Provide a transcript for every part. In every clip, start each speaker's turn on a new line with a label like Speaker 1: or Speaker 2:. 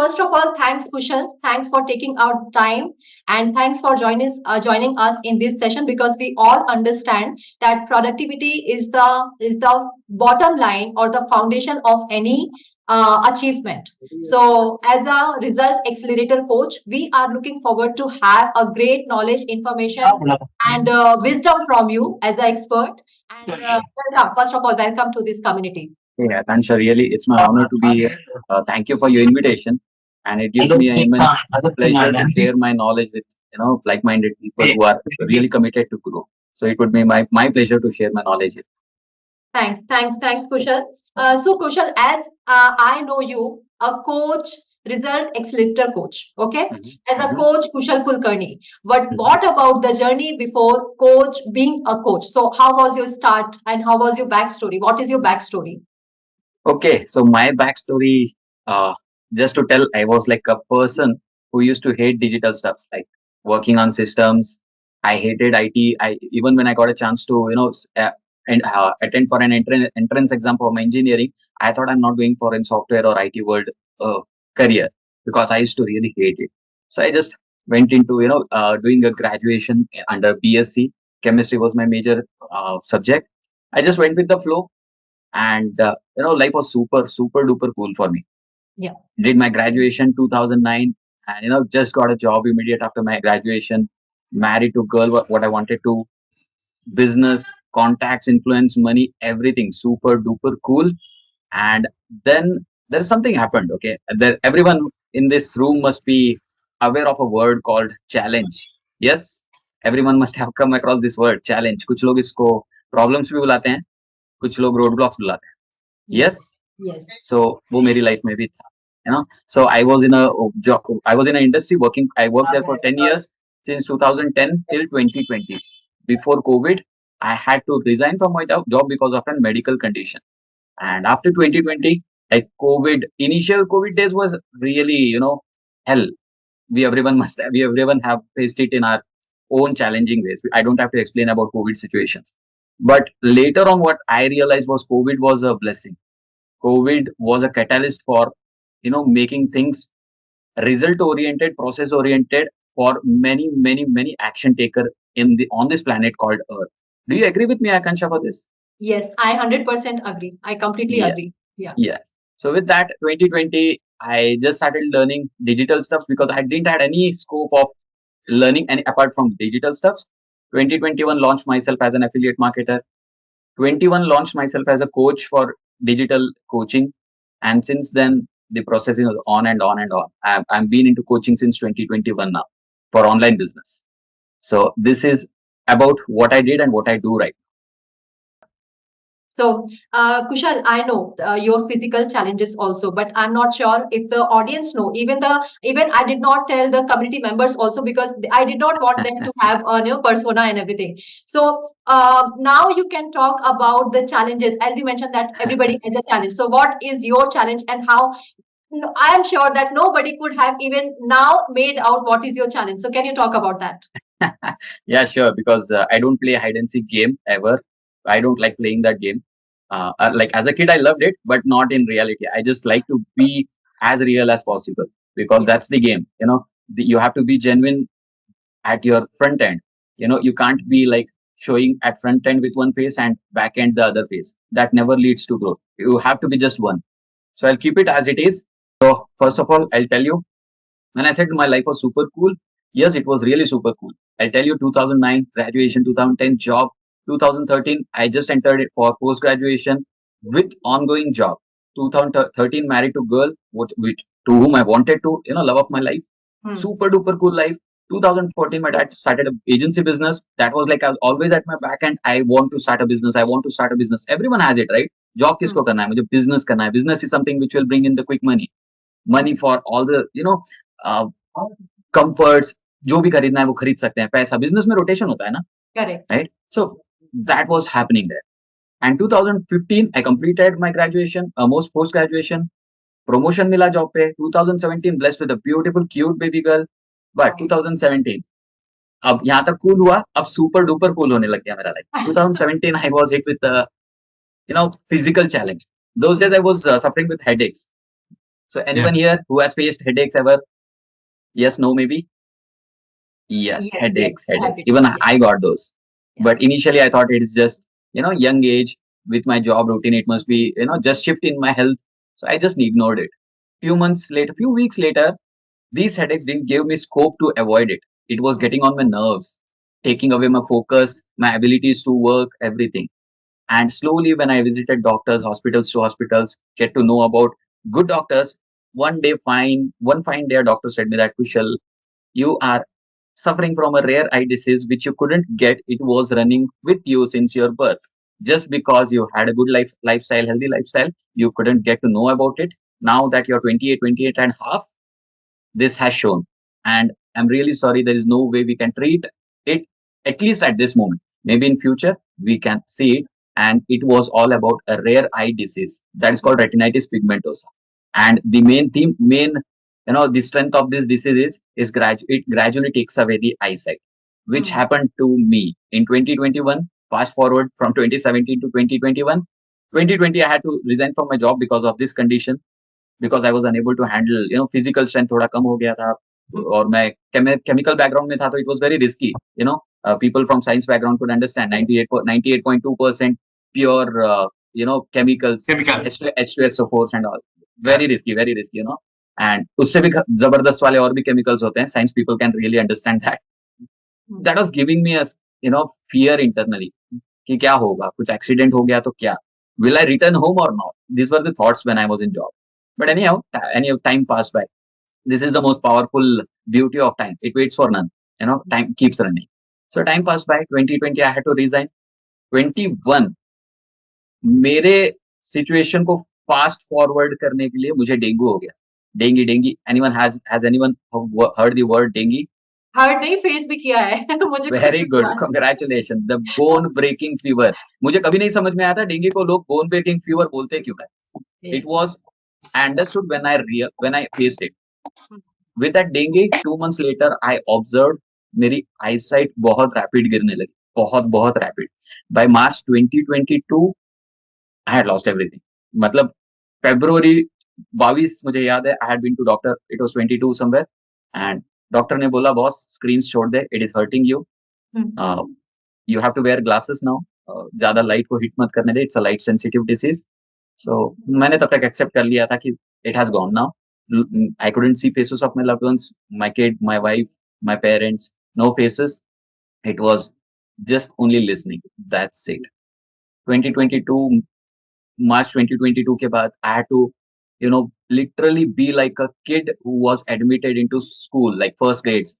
Speaker 1: first of all, thanks, Kushal. Thanks for taking out time, and thanks for joining us in this session, because we all understand that productivity is the bottom line or the foundation of any achievement. So, as a result accelerator coach, we are looking forward to have a great knowledge, information, and wisdom from you as an expert. And welcome, first of all, welcome to this community.
Speaker 2: Yeah, Kansha, really, it's my honor to be here. Thank you for your invitation, and it gives me an immense pleasure to share my knowledge with like-minded people who are really committed to grow. So it would be my pleasure to share my knowledge here.
Speaker 1: Thanks, Kushal. So, Kushal, as I know you, a coach, result accelerator coach, okay? As a coach, Kushal Kulkarni. But what about the journey before coach being a coach? So, how was your start and how was your backstory? What is your backstory?
Speaker 2: Okay, so my backstory, just to tell, I was like a person who used to hate digital stuffs, like working on systems. I hated IT. Even when I got a chance to, attend for an entrance exam for my engineering, I thought I'm not going for in software or IT world career because I used to really hate it. So I just went into, doing a graduation under BSc. Chemistry was my major subject. I just went with the flow, and life was super duper cool for me.
Speaker 1: Yeah.
Speaker 2: Did my graduation 2009, and just got a job immediate after my graduation. Married to girl, what I wanted to. Business, contacts, influence, money, everything super duper cool. And then there's something happened. Okay, there, everyone in this room must be aware of a word called challenge. Yes, everyone must have come across this word challenge. कुछ लोग इसको problems भी बुलाते हैं, कुछ लोग roadblocks बुलाते हैं. Yes.
Speaker 1: Yes.
Speaker 2: So वो मेरी life में भी था. So I was in a job. I was in an industry working. I worked there for 10 years since 2010 till 2020. Before COVID, I had to resign from my job because of a medical condition. And after 2020, like COVID, initial COVID days was really, hell. We everyone have faced it in our own challenging ways. I don't have to explain about COVID situations. But later on, what I realized was COVID was a blessing. COVID was a catalyst for, making things result oriented, process oriented for many action taker on this planet called Earth. Do you agree with me, Akansha, for this?
Speaker 1: Yes, I 100% agree. I completely
Speaker 2: Yeah.
Speaker 1: agree. Yeah.
Speaker 2: Yes. So with that, 2020, I just started learning digital stuff because I didn't had any scope of learning any apart from digital stuff. 2021 launched myself as an affiliate marketer. 21 launched myself as a coach for digital coaching, and since then the process is on and on and on. I'm been into coaching since 2021 now for online business. So this is about what I did and what I do right now.
Speaker 1: So, Kushal, I know your physical challenges also, but I'm not sure if the audience know. Even I did not tell the community members also, because I did not want them to have a new persona and everything. So now you can talk about the challenges, as you mentioned that everybody has a challenge. So what is your challenge, and how? No, I am sure that nobody could have even now made out what is your challenge. So can you talk about that?
Speaker 2: Yeah, sure. Because I don't play hide and seek game ever. I don't like playing that game. Like as a kid, I loved it, but not in reality. I just like to be as real as possible because that's the game. You have to be genuine at your front end. You can't be like showing at front end with one face and back end the other face. That never leads to growth. You have to be just one. So I'll keep it as it is. So first of all, I'll tell you, when I said my life was super cool, yes, it was really super cool. I'll tell you, 2009 graduation, 2010 job, 2013 I just entered it for post graduation with ongoing job. 2013 married to girl to whom I wanted to, love of my life. Super duper cool life. 2014 my dad started an agency business. That was like I was always at my back end. I want to start a business. I want to start a business. Everyone has it, right? Job किसको करना है? मुझे business करना है. Business is something which will bring in the quick money for all the comforts. जो भी खरीदना है वो खरीद सकते हैं. पैसा business में rotation होता है ना?
Speaker 1: Correct.
Speaker 2: Right? So that was happening there. And 2015 I completed my graduation, almost post graduation. Promotion मिला job पे. 2017 blessed with a beautiful cute baby girl. But 2017 अब यहाँ तक cool हुआ, अब super duper cool होने लग गया मेरा life. 2017 I was hit with the physical challenge. Those days I was suffering with headaches. So anyone here who has faced headaches ever? Yes, no, maybe? Yes,
Speaker 1: Yes, yes,
Speaker 2: headaches.
Speaker 1: happy to.
Speaker 2: Even
Speaker 1: Yes,
Speaker 2: I got those.
Speaker 1: yeah.
Speaker 2: But initially I thought it is just, young age with my job routine. It must be, just shift in my health. So I just ignored it. Few weeks later, these headaches didn't give me scope to avoid it. It was getting on my nerves, taking away my focus, my abilities to work, everything. And slowly, when I visited doctors, hospitals to hospitals, get to know about good doctors, one fine day, a doctor said me that, Kushal, you are suffering from a rare eye disease which you couldn't get. It was running with you since your birth. Just because you had a good lifestyle, healthy lifestyle, you couldn't get to know about it. Now that you're 28 and a half, this has shown. And I'm really sorry, there is no way we can treat it, at least at this moment. Maybe in future we can see it. And it was all about a rare eye disease that is called retinitis pigmentosa. And the the strength of this disease is it gradually takes away the eyesight, which happened to me in 2021. Fast forward from 2017 to 2021. 2020, I had to resign from my job because of this condition, because I was unable to handle, physical strength थोड़ा कम हो गया था, और मैं chemical background में था, तो it was very risky. People from science background could understand 98.2% pure, chemicals,
Speaker 3: Chemical.
Speaker 2: H2SO4s and all. Very risky, very risky. And उससे भी जबरदस्त वाले और भी chemicals होते हैं. Science people can really understand that. That was giving me a, fear internally. कि क्या होगा, कुछ accident हो गया तो क्या? Will I return home or not? These were the thoughts when I was in job. But anyhow, time passed by. This is the most powerful beauty of time. It waits for none. Time keeps running. So time passed by. 2020, I had to resign. 21, मेरे situation को fast forward करने के लिए मुझे dengue हो गया. Dengue. Has anyone heard the word dengue?
Speaker 1: Heard नहीं, face भी किया है. मुझे
Speaker 2: very good, congratulation. The bone breaking fever. मुझे कभी नहीं समझ में आया था डेंगू को लोग बोन ब्रेकिंग फीवर बोलते क्यों है. It was understood when I faced it. With that dengue, 2 months later, I observed मेरी eyesight बहुत rapid गिरने लगी, बहुत rapid. By March 2022, I had lost everything. मतलब February 22 मुझे याद है, I had been to doctor. It was 22 somewhere, and doctor ने बोला, बॉस स्क्रीन छोड़ दे, it is hurting you, you have to wear glasses now, ज्यादा लाइट को हिट मत करने दे, it's a light sensitive disease. So मैंने तब तक एक्सेप्ट कर लिया था कि it has gone now. I couldn't see faces of my loved ones, my kid, my wife, my parents, no faces. It was just only listening, that's it. 2022, March 2022 के बाद I had to, literally be like a kid who was admitted into school, like first grades.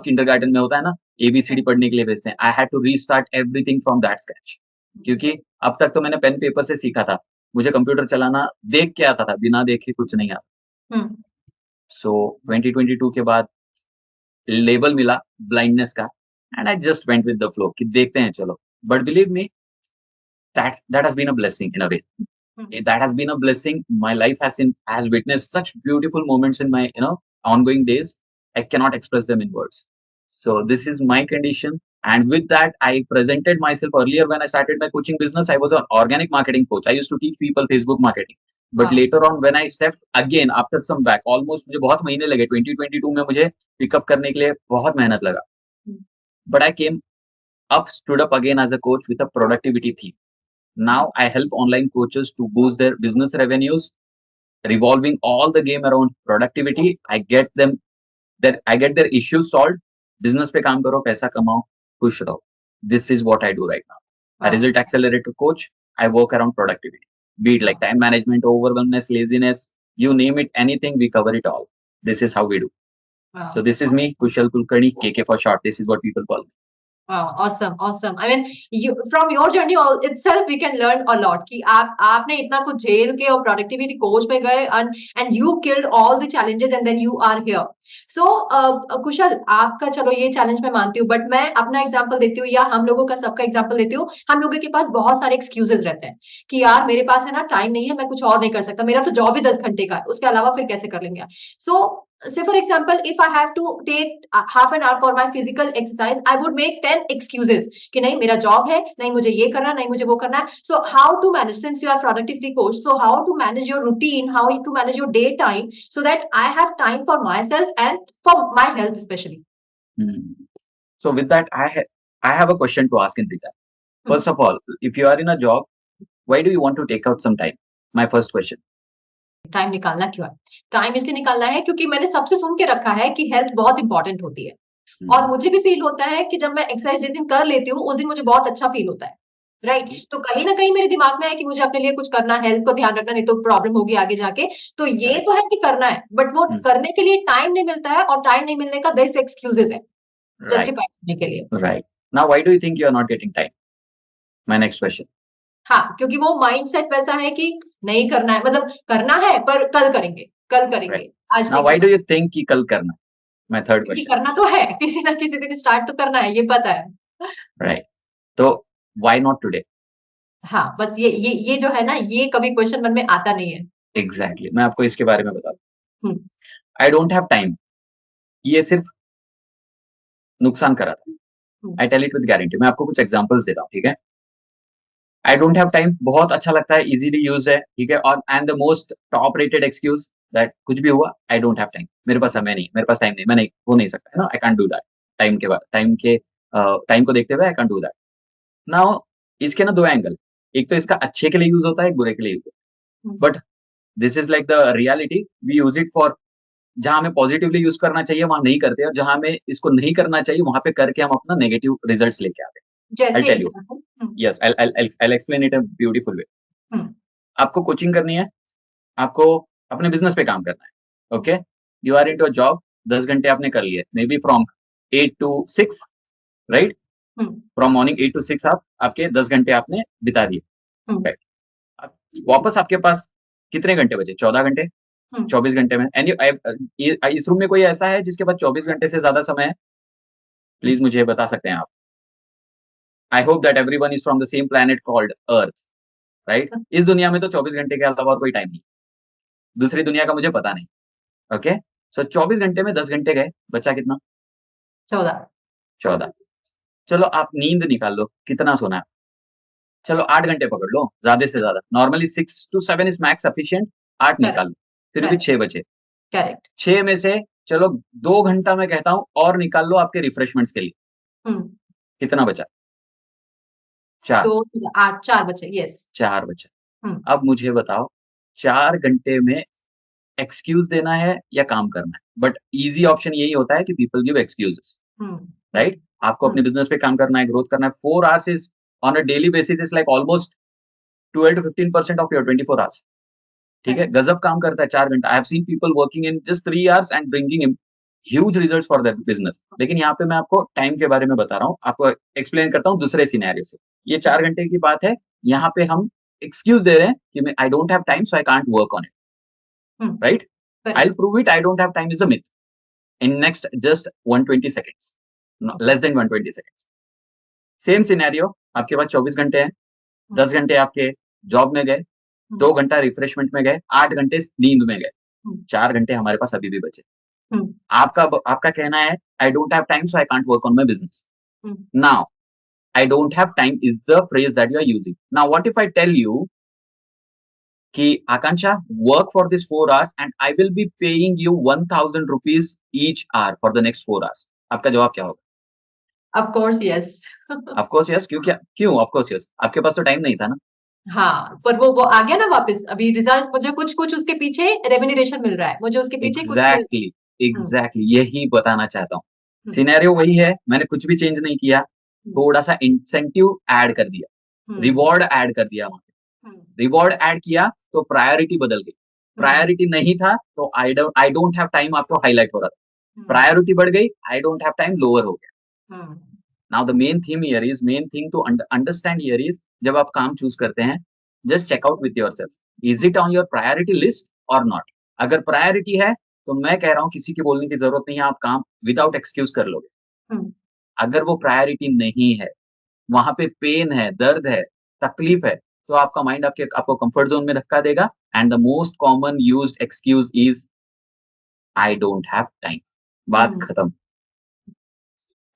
Speaker 2: Kindergarten में होता है ना, ABCD पढ़ने के लिए भेजते हैं. I had to restart everything from that scratch. क्योंकि अब तक तो मैंने पेन पेपर से सीखा था. मुझे कंप्यूटर चलाना देख के आता था, बिना देखे कुछ नहीं आता. So 2022 के बाद लेबल मिला ब्लाइंडनेस का, and I just went with the flow कि देखते हैं चलो. But believe me, that has been a blessing in a way. That has been a blessing. My life has witnessed such beautiful moments in my ongoing days. I cannot express them in words. So this is my condition, and with that, I presented myself earlier when I started my coaching business. I was an organic marketing coach. I used to teach people Facebook marketing. But later on, when I stepped again after some back, almost मुझे बहुत महीने लगे. 2022 में मुझे pickup करने के लिए बहुत मेहनत लगा. But I came up, stood up again as a coach with a productivity theme. Now I help online coaches to boost their business revenues, revolving all the game around productivity. I get their issues solved. Business पे काम करो, पैसा कमाओ, खुश रहो. This is what I do right now. A result accelerator coach. I work around productivity. Be it like time management, overwhelmness, laziness, you name it, anything, we cover it all. This is how we do. So this is me, Kushal Kulkarni, KK for short. This is what people call me.
Speaker 1: Wow, awesome. I mean, from your journey itself, we can learn a lot. कि आपने इतना कुछ झेल के और productivity coach में गए, and you killed all the challenges and then you are here. So, कुशल, आपका चलो ये challenge मैं मानती हूँ, but मैं अपना example देती हूँ, या हम लोगों का सबका example देती हूँ. हम लोगों के पास बहुत सारे excuses रहते हैं कि यार मेरे पास है ना time नहीं है, मैं कुछ और नहीं कर सकता, मेरा तो job ही 10 घंटे का है, उसके अलावा फिर कैसे कर लेंगे. So Say for example, if I have to take half an hour for my physical exercise, I would make 10 excuses कि नहीं मेरा job है, नहीं मुझे ये करना, नहीं मुझे वो करना है. So how to manage, since you are productivity coach, so how to manage your routine, how to manage your day time so that I have time for myself and for my health especially.
Speaker 2: So with that, I have a question to ask in return. First of all, if you are in a job, why do you want to take out some time? My first question.
Speaker 1: Time निकालना क्यों है? Time इसलिए निकालना है क्योंकि मैंने सबसे सुन के रखा है कि हेल्थ बहुत इंपॉर्टेंट होती है. और मुझे भी फील होता है कि जब मैं एक्सरसाइज जिस दिन कर लेती हूँ, उस दिन मुझे बहुत अच्छा फील होता है. राइट? तो कहीं न कहीं मेरे दिमाग में है कि मुझे अपने लिए कुछ करना है, हेल्थ को ध्यान रखना, नहीं तो प्रॉब्लम होगी आगे जाके. तो ये तो है कि करना है, बट वो करने के लिए टाइम नहीं मिलता है, और टाइम नहीं मिलने का 10 एक्सक्यूजेज़ है,
Speaker 2: Right.
Speaker 1: जस्टिफाई करने के लिए.
Speaker 2: Right. Now, why do you think you are not getting time? My next question.
Speaker 1: हाँ, क्योंकि वो माइंडसेट वैसा है कि नहीं करना है, मतलब करना है पर कल करेंगे,
Speaker 2: Right.
Speaker 1: आज
Speaker 2: Now,
Speaker 1: नहीं
Speaker 2: why
Speaker 1: करना.
Speaker 2: do you think कि कल करना? My third
Speaker 1: क्योंकि
Speaker 2: question.
Speaker 1: करना तो है, किसी ना किसी दिन स्टार्ट तो करना है, ये पता है.
Speaker 2: Right. तो why not today?
Speaker 1: हाँ, बस ये जो है ना, ये कभी क्वेश्चन मन में आता नहीं है.
Speaker 2: Exactly. मैं आपको इसके बारे में बता दूं.
Speaker 1: हम्म.
Speaker 2: I don't have time. ये सिर्फ नुकसान करा था. I tell it with guarantee. मैं आपको कुछ एग्जांपल्स देता हूँ, ठीक है? I don't have time बहुत अच्छा लगता है, इजीली यूज है, ठीक है? और and the most top rated excuse that कुछ भी हुआ, I don't have time. मेरे पास समय नहीं, मेरे पास टाइम नहीं, मैं नहीं हो नहीं सकता है ना, I can't do that. Time को देखते हुए I can't do that. Now इसके ना दो एंगल, एक तो इसका अच्छे के लिए यूज होता है, एक बुरे के लिए यूज होता है. But this is like the reality. We use it for जहां हमें पॉजिटिवली यूज करना चाहिए वहां नहीं करते, और जहां हमें इसको नहीं करना चाहिए वहां पे करके हम अपना नेगेटिव रिजल्ट्स लेके आते हैं.
Speaker 1: जैसे
Speaker 2: I'll tell you.
Speaker 1: Example.
Speaker 2: Yes, I'll explain it a beautiful way.
Speaker 1: हम्म.
Speaker 2: आपको कोचिंग करनी है, आपको अपने बिजनेस पे काम करना है. Okay, you are into a job, 10 घंटे आपने कर लिए, maybe from 8 to 6, right? From morning 8 to 6 आपके 10 घंटे आपने बिता दिए, राइट? वापस आपके पास कितने घंटे बचे? 14 घंटे, 24 घंटे में. एंड इस रूम में कोई ऐसा है जिसके पास 24 घंटे से ज्यादा समय है? प्लीज मुझे बता सकते हैं आप. I hope that everyone is from the same planet called earth, right? इस दुनिया में तो 24 घंटे के अलावा और कोई टाइम नहीं, दूसरी दुनिया का मुझे पता नहीं. ओके, सो 24 घंटे में 10 घंटे गए, बचा कितना? 14. चलो आप नींद निकाल लो, कितना सोना है? चलो 8 घंटे पकड़ लो, ज्यादा से ज्यादा. Normally 6 to 7 is max sufficient. 8 निकाल लो, फिर भी 6 बचे.
Speaker 1: करेक्ट.
Speaker 2: 6 में से चलो 2 घंटा मैं कहता हूँ और निकाल लो आपके रिफ्रेशमेंट्स के लिए. कितना बचा? 4.
Speaker 1: 2 8 4 बचे. यस.
Speaker 2: 4 बचा. अब मुझे बताओ, 4 घंटे में एक्सक्यूज देना है या काम करना है? बट इजी ऑप्शन यही होता है कि पीपल गिव एक्सक्यूजेस, राइट? आपको अपने बिजनेस पे काम करना है, ग्रोथ करना है. 4 hours is on a daily basis is like almost 12 to 15% of your 24 hours. ठीक है, गजब काम करता है 4 घंटा. I have seen people working in just 3 hours and bringing huge results for their business. लेकिन यहाँ पे मैं आपको टाइम के बारे में बता रहा हूँ, आपको एक्सप्लेन करता हूँ दूसरे सिनेरियो से. ये 4 घंटे की बात है, यहाँ पे हम एक्सक्यूज दे रहे हैं कि आई don't have time so I can't work on it, right? I'll prove it. I don't have time is a myth. In next just 120 seconds, no, less than 120 seconds. Same scenario. आपके पास 24 घंटे हैं, 10 घंटे आपके job में गए, 2 घंटा refreshment में गए, 8 घंटे नींद में गए, 4 घंटे हमारे पास अभी भी बचे. आपका कहना है I don't have time so I can't work on my business. Now I don't have time is the phrase that you are using. Now what if I tell you कि आकांक्षा work for this 4 hours and I will be paying you 1000 rupees each hour for the next 4 hours. आपका जवाब क्या होगा?
Speaker 1: Of course yes.
Speaker 2: Of course yes. क्यों of course yes? आपके पास तो time नहीं था ना.
Speaker 1: हाँ, पर वो आ गया ना वापस. अभी रिजल्ट मुझे कुछ उसके पीछे रेम्यूनरेशन मिल रहा है, मुझे उसके पीछे
Speaker 2: Exactly. यही बताना चाहता हूँ. सिनेरियो वही है, मैंने कुछ भी चेंज नहीं किया, थोड़ा सा इंसेंटिव ऐड कर दिया, रिवॉर्ड ऐड कर दिया. रिवॉर्ड ऐड किया तो प्रायोरिटी बदल गई. प्रायोरिटी नहीं था तो आई डोंट हैव टाइम आपको हाईलाइट हो रहा था. प्रायोरिटी बढ़ गई, I don't have time lower हो गया. Now the main thing to understand here is, जब आप काम चूज करते हैं, just check out with yourself, is it on your priority list और नॉट. अगर प्रायोरिटी है तो मैं कह रहा हूँ किसी के बोलने की जरूरत नहीं है, आप काम विदाउट एक्सक्यूज कर लोगे. अगर वो प्रायोरिटी नहीं है, वहां पे पेन है, दर्द है, तकलीफ है, तो आपका माइंड आपको कंफर्ट जोन में धक्का देगा. And the most common used excuse is I don't have time, बात
Speaker 1: हम्म,
Speaker 2: खत्म।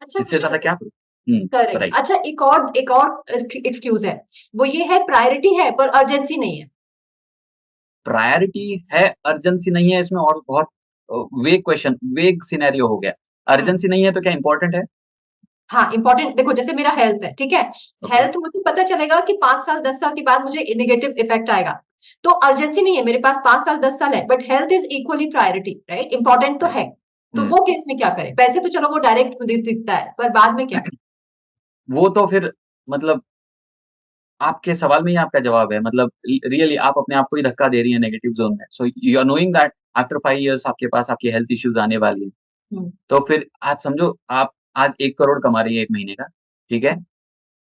Speaker 1: अच्छा
Speaker 2: इससे ज्यादा
Speaker 1: कुशल,
Speaker 2: क्या करूं?
Speaker 1: करेक्ट।
Speaker 2: बताइए।
Speaker 1: अच्छा, एक और एक्सक्यूज है, वो ये है प्रायोरिटी है पर अर्जेंसी नहीं है।
Speaker 2: प्रायोरिटी है, अर्जेंसी नहीं है, इसमें और बहुत वेग क्वेश्चन, वेग सिनेरियो हो गया।
Speaker 1: हम्म,
Speaker 2: अर्जेंसी नहीं है तो क्या इंपॉर्टेंट है?
Speaker 1: हाँ इंपॉर्टेंट, देखो जैसे मेरा हेल्थ है, ठीक है,
Speaker 2: ओके।
Speaker 1: हेल्थ मुझे पता चलेगा कि 5 साल 10 साल के बाद मुझे नेगेटिव इफेक्ट आएगा, तो अर्जेंसी नहीं है, मेरे पास 5 साल 10 साल है, but health is equally priority, right, important तो
Speaker 2: राइट।
Speaker 1: है। तो वो केस में क्या करें? पैसे तो चलो वो डायरेक्ट दिखता है, पर बाद में क्या?
Speaker 2: वो तो फिर मतलब आपके सवाल में ही आपका जवाब है, मतलब रियली आप अपने आप को ही धक्का दे रही हैं नेगेटिव जोन में। So you are knowing that after 5 years आपके पास आपकी हेल्थ इश्यूज आने वाली हैं।
Speaker 1: हम्म,
Speaker 2: तो फिर आज समझो आप आज 1 करोड़ कमा रही है 1 महीने का, ठीक है?
Speaker 1: हम्म,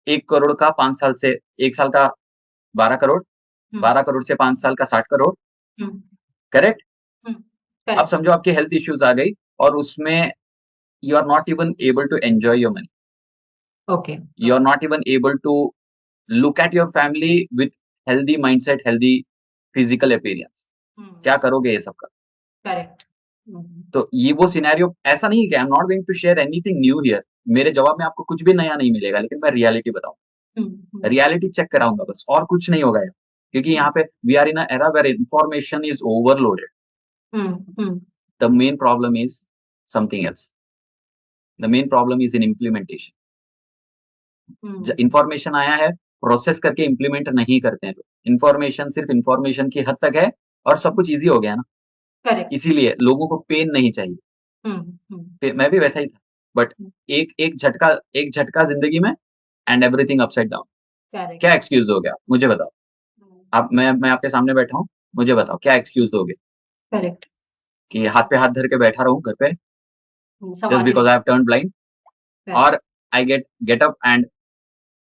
Speaker 2: 1 करोड़ का 5 साल से 1 साल का 12 करोड़,
Speaker 1: हम्म,
Speaker 2: 12 करोड़ से 5 साल का 60 करोड़,
Speaker 1: हम्म,
Speaker 2: करेक्ट?
Speaker 1: हम्म,
Speaker 2: अब
Speaker 1: करेक्ट,
Speaker 2: समझो आपकी हेल्थ इश्यूज आ गई और उसमें you are not even able to enjoy your money,
Speaker 1: okay,
Speaker 2: you are not even able to look at your family with healthy mindset, healthy physical appearance. क्या करोगे ये सब का?
Speaker 1: करेक्ट,
Speaker 2: तो ये वो सिनेरियो ऐसा नहीं है कि I am not going to share anything new here. मेरे जवाब में आपको कुछ भी नया नहीं मिलेगा, लेकिन मैं रियलिटी बताऊं, रियलिटी चेक कराऊंगा बस, और कुछ नहीं होगा यार। क्योंकि यहाँ पे we are in era where information is overloaded. The main problem is something else, the main problem is in implementation. Information आया है, प्रोसेस करके इम्प्लीमेंट नहीं करते हैं लोग। इंफॉर्मेशन सिर्फ इंफॉर्मेशन की हद तक है और सब कुछ ईजी हो गया ना,
Speaker 1: करेक्ट,
Speaker 2: इसीलिए लोगों को पेन नहीं चाहिए। मैं भी वैसा ही था, बट एक एक झटका जिंदगी में and everything upside down.
Speaker 1: Correct,
Speaker 2: क्या एक्सक्यूज दोगे आप? मुझे बताओ। आप मैं आपके सामने बैठा हूँ, मुझे बताओ क्या एक्सक्यूज दोगे?
Speaker 1: करेक्ट,
Speaker 2: कि हाथ पे हाथ धर के बैठा रहूं घर पे जस्ट
Speaker 1: समाधि
Speaker 2: because I have turn blind,
Speaker 1: correct,
Speaker 2: और I get up and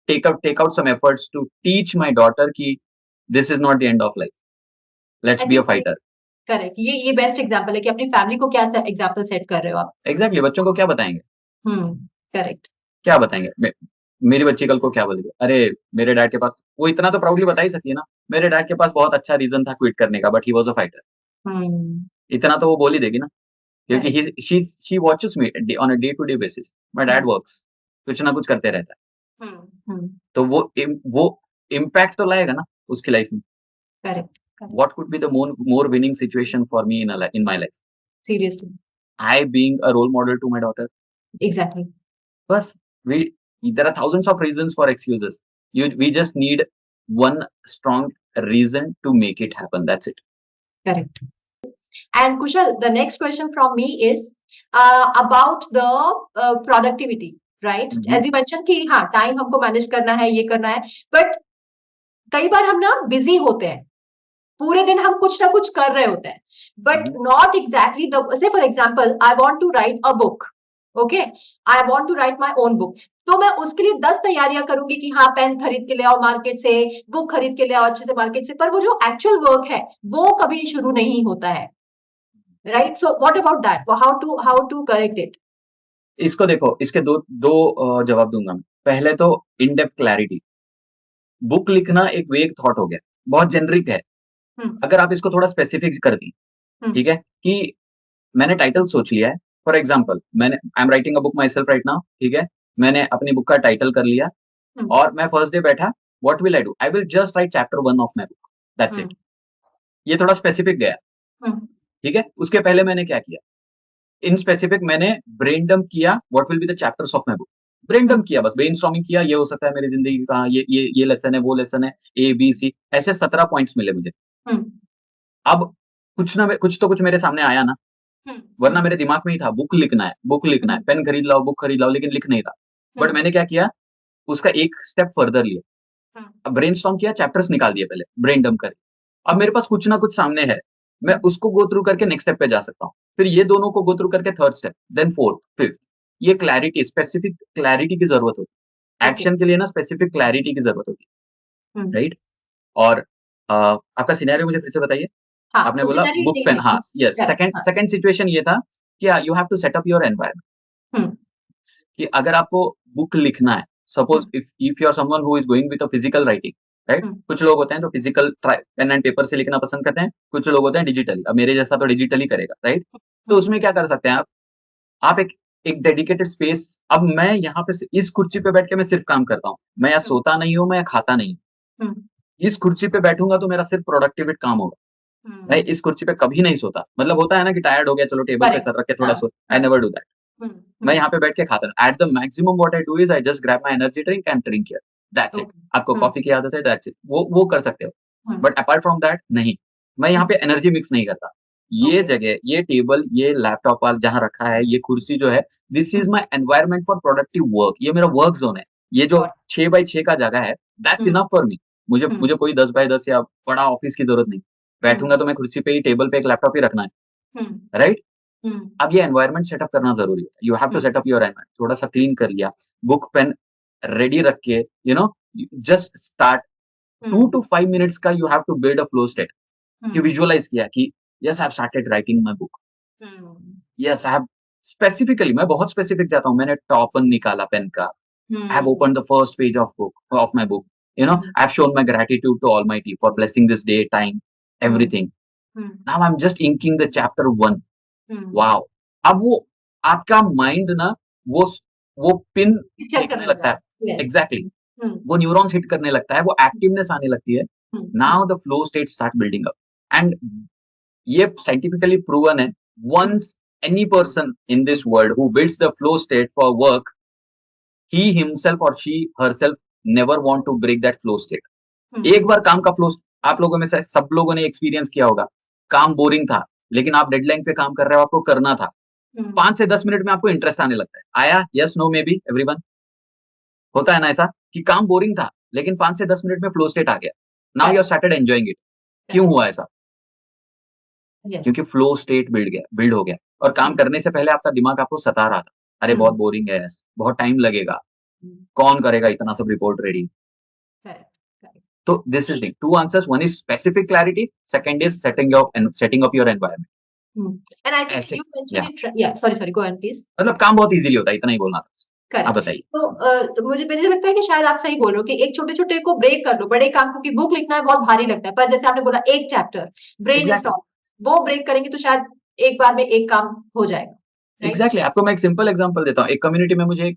Speaker 2: take out some efforts to teach my daughter कि this is not the end of life, let's
Speaker 1: I
Speaker 2: be a
Speaker 1: think
Speaker 2: fighter.
Speaker 1: Correct, ये best example है कि अपनी family को क्या example set कर रहे हो आप।
Speaker 2: एग्जैक्टली, बच्चों को क्या बताएंगे?
Speaker 1: करेक्ट,
Speaker 2: क्या बताएंगे? मेरी बच्ची कल को क्या बोलेगी? अरे मेरे डैड के पास, वो इतना तो प्राउडली बता ही सकती है ना, मेरे डैड के पास बहुत अच्छा रीजन था क्विट करने का, but he was a fighter. इतना तो वो बोल ही देगी ना, क्योंकि
Speaker 1: correct,
Speaker 2: she watches me on a day to day basis. My dad works, कुछ ना कुछ करते रहता है, तो वो इम्पैक्ट तो लाएगा ना उसकी लाइफ में।
Speaker 1: Correct,
Speaker 2: What could be the more winning situation for me in my life?
Speaker 1: Seriously,
Speaker 2: I being a role model to my daughter.
Speaker 1: Exactly,
Speaker 2: Bas, we there are thousands of reasons for excuses. We just need one strong reason to make it happen. That's it.
Speaker 1: Correct. And Kushal, the next question from me is about the productivity, right,
Speaker 2: Mhm.
Speaker 1: As you mention कि हाँ time हमको manage करना है, ये करना है, but कई बार हम ना बिजी होते हैं, पूरे दिन हम कुछ ना कुछ कर रहे होते हैं, but
Speaker 2: Mhm.
Speaker 1: Not exactly the say for example I want to write a book, okay, I want to write my own book, तो मैं उसके लिए 10 तैयारियां करूंगी कि हाँ पेन खरीद के ले आओ मार्केट से, बुक खरीद के ले आओ अच्छे से मार्केट से, पर वो जो एक्चुअल वर्क है वो कभी शुरू नहीं होता है, right? So what about that? How to correct it?
Speaker 2: इसको देखो, इसके दो दो जवाब दूंगा मैं। पहले तो इन डेप्थ क्लैरिटी। बुक लिखना एक वेग थॉट हो गया, बहुत जेनरिक है।
Speaker 1: हम्म,
Speaker 2: अगर आप इसको थोड़ा स्पेसिफिक कर दी,
Speaker 1: हम्म,
Speaker 2: ठीक है, कि मैंने टाइटल सोच लिया है। फॉर एग्जाम्पल, मैंने I am writing a book my self right now, ठीक है, मैंने अपनी बुक का टाइटल कर लिया
Speaker 1: हम्म,
Speaker 2: और मैं फर्स्ट डे बैठा, what will I do? I will just right chapter 1 of my book, that's
Speaker 1: hmm,
Speaker 2: it. ये थोड़ा स्पेसिफिक गया,
Speaker 1: हम्म,
Speaker 2: ठीक है। उसके पहले मैंने क्या किया? इन स्पेसिफिक मैंने ब्रेन डंप किया, what will be the chapters of my book. Brain
Speaker 1: hmm,
Speaker 2: dump किया, बस ब्रेनस्टॉर्मिंग किया, ये हो सकता है मेरी जिंदगी का, ये लेसन है, वो लेसन है, ए बी सी, ऐसे 17 पॉइंट्स मिले मुझे।
Speaker 1: हम्म,
Speaker 2: अब कुछ तो कुछ मेरे सामने आया ना,
Speaker 1: हम्म,
Speaker 2: वरना मेरे दिमाग में ही था बुक लिखना है, बुक लिखना है,
Speaker 1: हम्म,
Speaker 2: पेन खरीद लाओ, बुक खरीद लाओ, लेकिन लिख नहीं रहा। बट
Speaker 1: हम्म,
Speaker 2: मैंने क्या किया, उसका एक स्टेप फर्दर लिया।
Speaker 1: हम्म,
Speaker 2: अब ब्रेनस्टॉर्म किया, चैप्टर्स निकाल दिए पहले, ब्रेन डंप करे। अब मेरे पास कुछ ना कुछ सामने है, मैं
Speaker 1: हम्म,
Speaker 2: उसको गो थ्रू करके नेक्स्ट स्टेप पे जा सकता हूँ, फिर ये दोनों को गो थ्रू करके third step, then fourth, fifth. ये क्लैरिटी, स्पेसिफिक क्लैरिटी की जरूरत होती है।
Speaker 1: ओके,
Speaker 2: एक्शन के लिए ना स्पेसिफिक क्लैरिटी की जरूरत होती
Speaker 1: हम्म,
Speaker 2: है, राइट? और आपका सिनेरियो मुझे फिर से बताइए।
Speaker 1: हाँ
Speaker 2: आपने
Speaker 1: तो
Speaker 2: बोला
Speaker 1: सिनेरियो
Speaker 2: बुक
Speaker 1: ये
Speaker 2: पेन,
Speaker 1: है
Speaker 2: हाँ,
Speaker 1: कि
Speaker 2: यस।
Speaker 1: करेक्ट,
Speaker 2: सेकंड
Speaker 1: हाँ,
Speaker 2: सेकंड सिचुएशन ये था कि you have to set up your environment.
Speaker 1: हम्म,
Speaker 2: कि अगर आपको बुक लिखना है, suppose
Speaker 1: hmm,
Speaker 2: if you are someone who is going with a physical writing, right?
Speaker 1: हम्म,
Speaker 2: कुछ लोग होते हैं जो फिजिकल पेन एंड पेपर से लिखना पसंद करते हैं, कुछ लोग होते हैं डिजिटली। अब मेरे जैसा तो डिजिटली करेगा, राइट? तो उसमें क्या कर सकते हैं आप एक एक डेडिकेटेड स्पेस। अब मैं यहाँ पे इस कुर्सी पे बैठ के मैं सिर्फ काम करता हूँ। मैं यहाँ
Speaker 1: हम्म,
Speaker 2: सोता नहीं हूँ, मैं यहाँ खाता नहीं हूँ।
Speaker 1: हम्म,
Speaker 2: इस कुर्सी पे बैठूंगा तो मेरा सिर्फ प्रोडक्टिव काम होगा। मैं
Speaker 1: हम्म,
Speaker 2: इस कुर्सी पे कभी नहीं सोता। मतलब होता है ना कि टायर्ड हो गया, चलो टेबल पे
Speaker 1: करेक्ट,
Speaker 2: सर रख के थोड़ा
Speaker 1: हाँ,
Speaker 2: सो। आई
Speaker 1: हाँ,
Speaker 2: नेवर डू दैट।
Speaker 1: हम्म,
Speaker 2: मैं यहाँ पे बैठ के खाता हूँ। At the maximum what I do is I just grab my energy drink and drink here. That's it.
Speaker 1: Okay,
Speaker 2: आपको
Speaker 1: हम्म,
Speaker 2: कॉफी की आदत है, दैट्स इट। वो कर सकते हो।
Speaker 1: हम्म,
Speaker 2: बट अपार्ट फ्रॉम दैट नहीं। मैं यहाँ पे
Speaker 1: हम्म,
Speaker 2: एनर्जी मिक्स नहीं करता। ये
Speaker 1: ओके,
Speaker 2: जगह, ये टेबल, ये लैपटॉप वाल जहाँ रखा है, ये कुर्सी जो है, this is
Speaker 1: hmm,
Speaker 2: my environment for productive work. ये मेरा वर्क ज़ोन है। ये जो
Speaker 1: गॉट,
Speaker 2: 6 बाय 6 का जगह है, that's
Speaker 1: hmm,
Speaker 2: enough for me. मुझे
Speaker 1: हम्म,
Speaker 2: मुझे कोई 10 बाय 10 या बड़ा ऑफिस की ज़रूरत नहीं।
Speaker 1: हम्म,
Speaker 2: बैठूँगा तो मैं कुर्सी पे ही, टेबल पे एक लैपटॉप ही रखना है,
Speaker 1: हम्म,
Speaker 2: राइट?
Speaker 1: हम्म,
Speaker 2: अब ये एनवायरनमेंट सेटअप करना ज़रूरी होता है। You have to
Speaker 1: hmm,
Speaker 2: set up your environment. थोड़ा-सा क्लीन कर लिया, बुक पेन रेडी रख के, you know, just start. 2
Speaker 1: hmm,
Speaker 2: two 5 minutes का you have to build a flow state. कि
Speaker 1: हम्म,
Speaker 2: विजुअलाइज़ किया कि yes I have started writing my book.
Speaker 1: Hmm,
Speaker 2: yes I have specifically, मैं बहुत स्पेसिफिक जाता हूँ। मैंने टॉपन निकाला पेन का। I have
Speaker 1: hmm,
Speaker 2: opened the first page of my book. You know,
Speaker 1: hmm,
Speaker 2: I have shown my gratitude to almighty for blessing this day, time,
Speaker 1: hmm,
Speaker 2: everything.
Speaker 1: Hmm,
Speaker 2: now I am just inking the chapter 1।
Speaker 1: Hmm,
Speaker 2: wow! अब वो आपका mind ना, वो वो pin
Speaker 1: picture
Speaker 2: फेंकने
Speaker 1: करने लग
Speaker 2: लगता है।
Speaker 1: जाता है, यस,
Speaker 2: एग्ज़ैक्टली।
Speaker 1: हम्म,
Speaker 2: वो न्यूरॉन्स हिट करने लगता है, वो एक्टिवनेस आने लगती है।
Speaker 1: Hmm,
Speaker 2: now the flow state start building up. And ये साइंटिफिकली प्रूवन है।
Speaker 1: Hmm,
Speaker 2: once any person in this world who builds the flow state for work, he himself और she herself never want to break that flow state.
Speaker 1: हम्म,
Speaker 2: एक बार काम का flow, आप लोगों में से सब लोगों ने एक्सपीरियंस किया होगा। काम बोरिंग था, लेकिन आप डेडलाइन पे काम कर रहे हो, आपको करना था।
Speaker 1: हम्म,
Speaker 2: 5 से 10 मिनट में आपको इंटरेस्ट आने लगता है। आया? Yes, no, maybe, everyone? होता है ना ऐसा कि काम बोरिंग था, लेकिन 5 से 10 मिनट में फ्लो स्टेट आ गया। Now you have
Speaker 1: correct,
Speaker 2: started enjoying it. क्यों
Speaker 1: करेक्ट,
Speaker 2: हुआ ऐसा?
Speaker 1: यस,
Speaker 2: क्योंकि फ्लो स्टेट बिल्ड हो गया। और काम
Speaker 1: हम्म,
Speaker 2: करने से पहले आपका दिमाग आपको सता रहा था। अरे बहुत
Speaker 1: हम्म,
Speaker 2: बोरिंग है, बहुत टाइम लगेगा,
Speaker 1: हम्म,
Speaker 2: कौन करेगा इतना सब रिपोर्ट रेडी?
Speaker 1: करेक्ट, करेक्ट,
Speaker 2: तो this is thing, 2 answers, one is specific clarity, second is setting up your environment।
Speaker 1: And I think
Speaker 2: ऐसे,
Speaker 1: यू मेंशन
Speaker 2: या
Speaker 1: इट, या sorry, sorry, go on please.
Speaker 2: मतलब काम बहुत ईज़िली होता है, इतना ही बोलना था। आप
Speaker 1: करेक्ट।
Speaker 2: बताइए।
Speaker 1: तो मुझे लगता है कि शायद आप सही बोल रहे हो कि एक छोटे-छोटे को ब्रेक कर लो, बड़े काम को, कि बुक लिखना है बहुत भारी लगता है, पर जैसे आपने बोला एक चैप्टर,
Speaker 2: एग्ज़ैक्टली,
Speaker 1: ब्रेनस्टॉर्म, वो ब्रेक करेंगे तो शायद एक बार में एक काम हो जाएगा, राइट?
Speaker 2: एग्ज़ैक्टली। आपको मैं एक सिंपल एग्ज़ाम्पल देता हूँ। एक कम्युनिटी में मुझे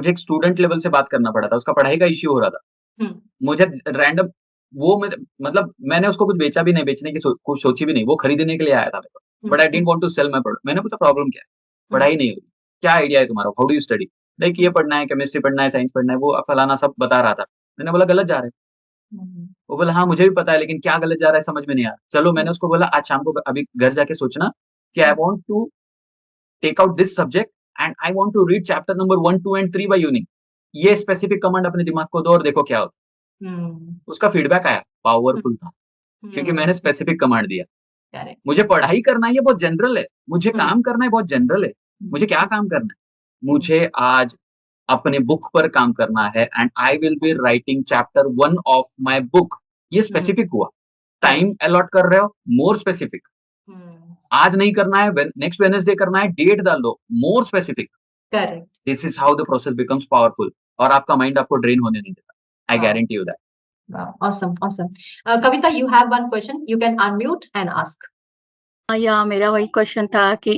Speaker 2: एक स्टूडेंट लेवल से बात करना पड़ा था, उसका पढ़ाई का इश्यू हो रहा था।
Speaker 1: हुँ,
Speaker 2: मुझे रैंडम, वो मेरे मतलब मैंने उसको कुछ बेचा भी नहीं, बेचने की कुछ सोची भी नहीं, वो खरीदने के लिए आया था मेरे पास।
Speaker 1: Hmm,
Speaker 2: but I
Speaker 1: hmm,
Speaker 2: didn't want to sell my product. मैंने पूछा प्रॉब्लम क्या है?
Speaker 1: हुँ,
Speaker 2: पढ़ाई नहीं हो रही। क्या आइडिया है तुम्हारा? How do you study? Like ये
Speaker 1: हुँ,
Speaker 2: पढ़ना है, केमिस्ट्री पढ़ना है, साइंस पढ़ना है, वो फलाना सब बता रहा था। मैंने बोला गलत जा रहे हो।
Speaker 1: हुँ,
Speaker 2: वो बोला हाँ, मुझे भी पता है, लेकिन क्या गलत जा रहा है समझ में नहीं आ रहा। चलो,
Speaker 1: हुँ,
Speaker 2: मैंने उसको बोला आज शाम को अभी घर जाके सोचना कि I
Speaker 1: hmm,
Speaker 2: want to take out this subject and I want to read chapter number 1, 2 and 3 by evening. ये स्पेसिफिक कमांड अपने दिमाग को दो और देखो क्या होता
Speaker 1: हुँ,
Speaker 2: है। उसका फीडबैक आया,
Speaker 1: हुँ,
Speaker 2: पावरफुल था, क्योंकि मैंने
Speaker 1: हुँ,
Speaker 2: स्पेसिफिक कमांड दिया।
Speaker 1: करेक्ट,
Speaker 2: मुझे पढ़ाई करना है, ये बहुत जनरल है। मुझे
Speaker 1: हुँ,
Speaker 2: काम करना है, बहुत जनरल है। मुझे
Speaker 1: हुँ,
Speaker 2: क्या काम करना है?
Speaker 1: हुँ,
Speaker 2: मुझे आज अपने बुक पर काम करना है and I will be writing chapter 1 of my book. ये
Speaker 1: हुँ,
Speaker 2: स्पेसिफिक हुआ। टाइम
Speaker 1: करेक्ट,
Speaker 2: अलॉट कर रहे हो, मोर स्पेसिफिक।
Speaker 1: हुँ,
Speaker 2: आज नहीं करना है, नेक्स्ट वेडनेसडे करना है, डेट डाल दो, more specific.
Speaker 1: Correct,
Speaker 2: this is how the process becomes powerful. और आपका माइंड आपको ड्रेन होने नहीं देता। I
Speaker 1: wow!
Speaker 2: Guarantee you that.
Speaker 1: Wow! Awesome, awesome. Kavita, you have one question, you can unmute and ask.
Speaker 3: या मेरा वही क्वेश्चन था कि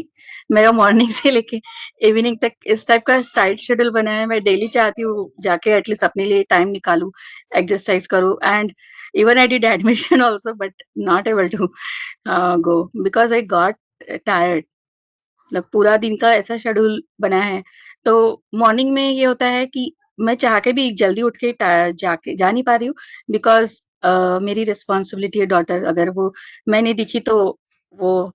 Speaker 3: मेरा मॉर्निंग से लेके इवनिंग तक इस टाइप का टाइट शेड्यूल बना है। मैं डेली चाहती हूँ जाके एटलीस्ट अपने लिए टाइम निकालूं, एक्सरसाइज करूं, and even I did admission also but not able to go because I got tired. मतलब पूरा दिन का ऐसा शेड्यूल बना है, तो मॉर्निंग में ये होता है कि मैं चाह के भी जल्दी उठ के जाके जा नहीं पा रही हूँ बिकॉज मेरी रिस्पॉन्सिबिलिटी है। डॉटर अगर वो मैं नहीं दिखी तो वो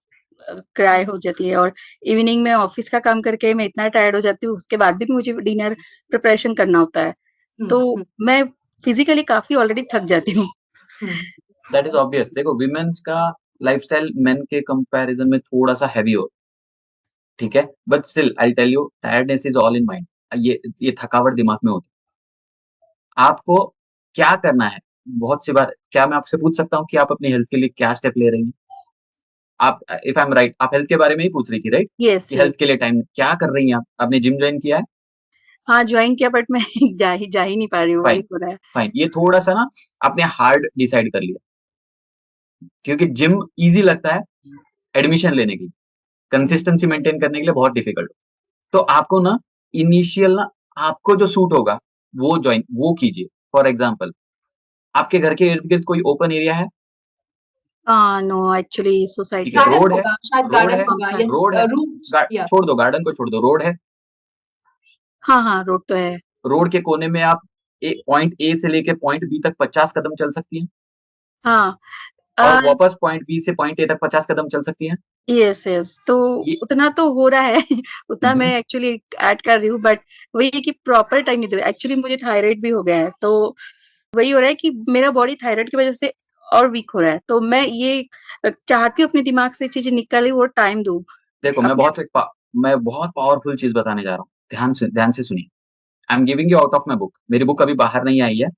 Speaker 3: क्राई हो जाती है, और इवनिंग में ऑफिस का काम करके मैं इतना टायर्ड हो जाती हूँ, उसके बाद भी मुझे डिनर प्रिपरेशन करना होता है,
Speaker 1: हुँ,
Speaker 3: तो
Speaker 1: हुँ,
Speaker 3: मैं फिजिकली काफी ऑलरेडी थक जाती हूँ।
Speaker 1: Hmm,
Speaker 2: that is obvious. देखो, विमेन्स का लाइफस्टाइल मेन के कंपैरिजन में थोड़ा सा हैवी हो, ठीक है? But still I tell you, tiredness is all in mind. ये थकावट दिमाग में होती है। आपको क्या करना है? बहुत सी बार क्या मैं आपसे पूछ सकता हूँ कि आप अपनी हेल्थ के लिए क्या स्टेप ले रही हैं? आप, इफ आई एम राइट, आप हेल्थ के बारे में ही पूछ रही थी, राइट?
Speaker 3: यस,
Speaker 2: कि
Speaker 3: यस।
Speaker 2: हेल्थ के लिए टाइम क्या कर रही हैं आप? आपने जिम जॉइन किया है?
Speaker 3: हाँ, जॉइन किया बट मैं जा ही नहीं पा रही हूँ, वही
Speaker 2: फाइन
Speaker 3: हो रहा है।
Speaker 2: फाइन, ये थोड़ा सा ना आपने हार्ड डिसाइड कर लिया, क्योंकि जिम इजी लगता है एडमिशन लेने के लिए, कंसिस्टेंसी मेंटेन करने के लिए बहुत डिफिकल्ट। तो आपको ना इनिशियल ना आपको जो सूट होगा वो कीजिए। फॉर एग्जाम्पल, आपके घर के इर्द गिर्द कोई ओपन एरिया है?
Speaker 3: नो एक्चुअली
Speaker 2: ठीक है,
Speaker 3: सोसाइटी
Speaker 1: गार्डन
Speaker 2: रोड है,
Speaker 1: होगा, शायद
Speaker 2: रोड
Speaker 1: गार्डन
Speaker 2: है,
Speaker 1: होगा,
Speaker 3: हाँ,
Speaker 1: यस,
Speaker 2: रोड है,
Speaker 1: रूट, या
Speaker 2: छोड़ दो, गार्डन को छोड़ दो, रोड है।
Speaker 3: हाँ, हाँ, रोड तो है।
Speaker 2: रोड के कोने में आप पॉइंट ए से लेके पॉइंट बी तक 50 कदम चल सकती हैं,
Speaker 3: हाँ,
Speaker 2: और वापस पॉइंट बी से पॉइंट ए तक 50 कदम चल सकती हैं।
Speaker 3: यस, यस, तो
Speaker 2: ये
Speaker 3: उतना तो हो रहा है उतना मैं
Speaker 2: हम्म,
Speaker 3: एक्चुअली ऐड कर रही हूँ, बट वही है कि प्रॉपर टाइम नहीं दे रही। एक्चुअली मुझे थायराइड भी हो गया है, तो वही हो रहा है कि मेरा बॉडी थायराइड की वजह से और वीक हो रहा है, तो मैं ये चाहती हूँ अपने दिमाग से चीजें निकाले और टाइम दूँ
Speaker 2: देखो,
Speaker 3: अपने।
Speaker 2: मैं बहुत पावरफुल चीज बताने जा रहा हूँ, ध्यान से सुनिए। I am giving you out of my book. मेरी बुक अभी बाहर नहीं आई है,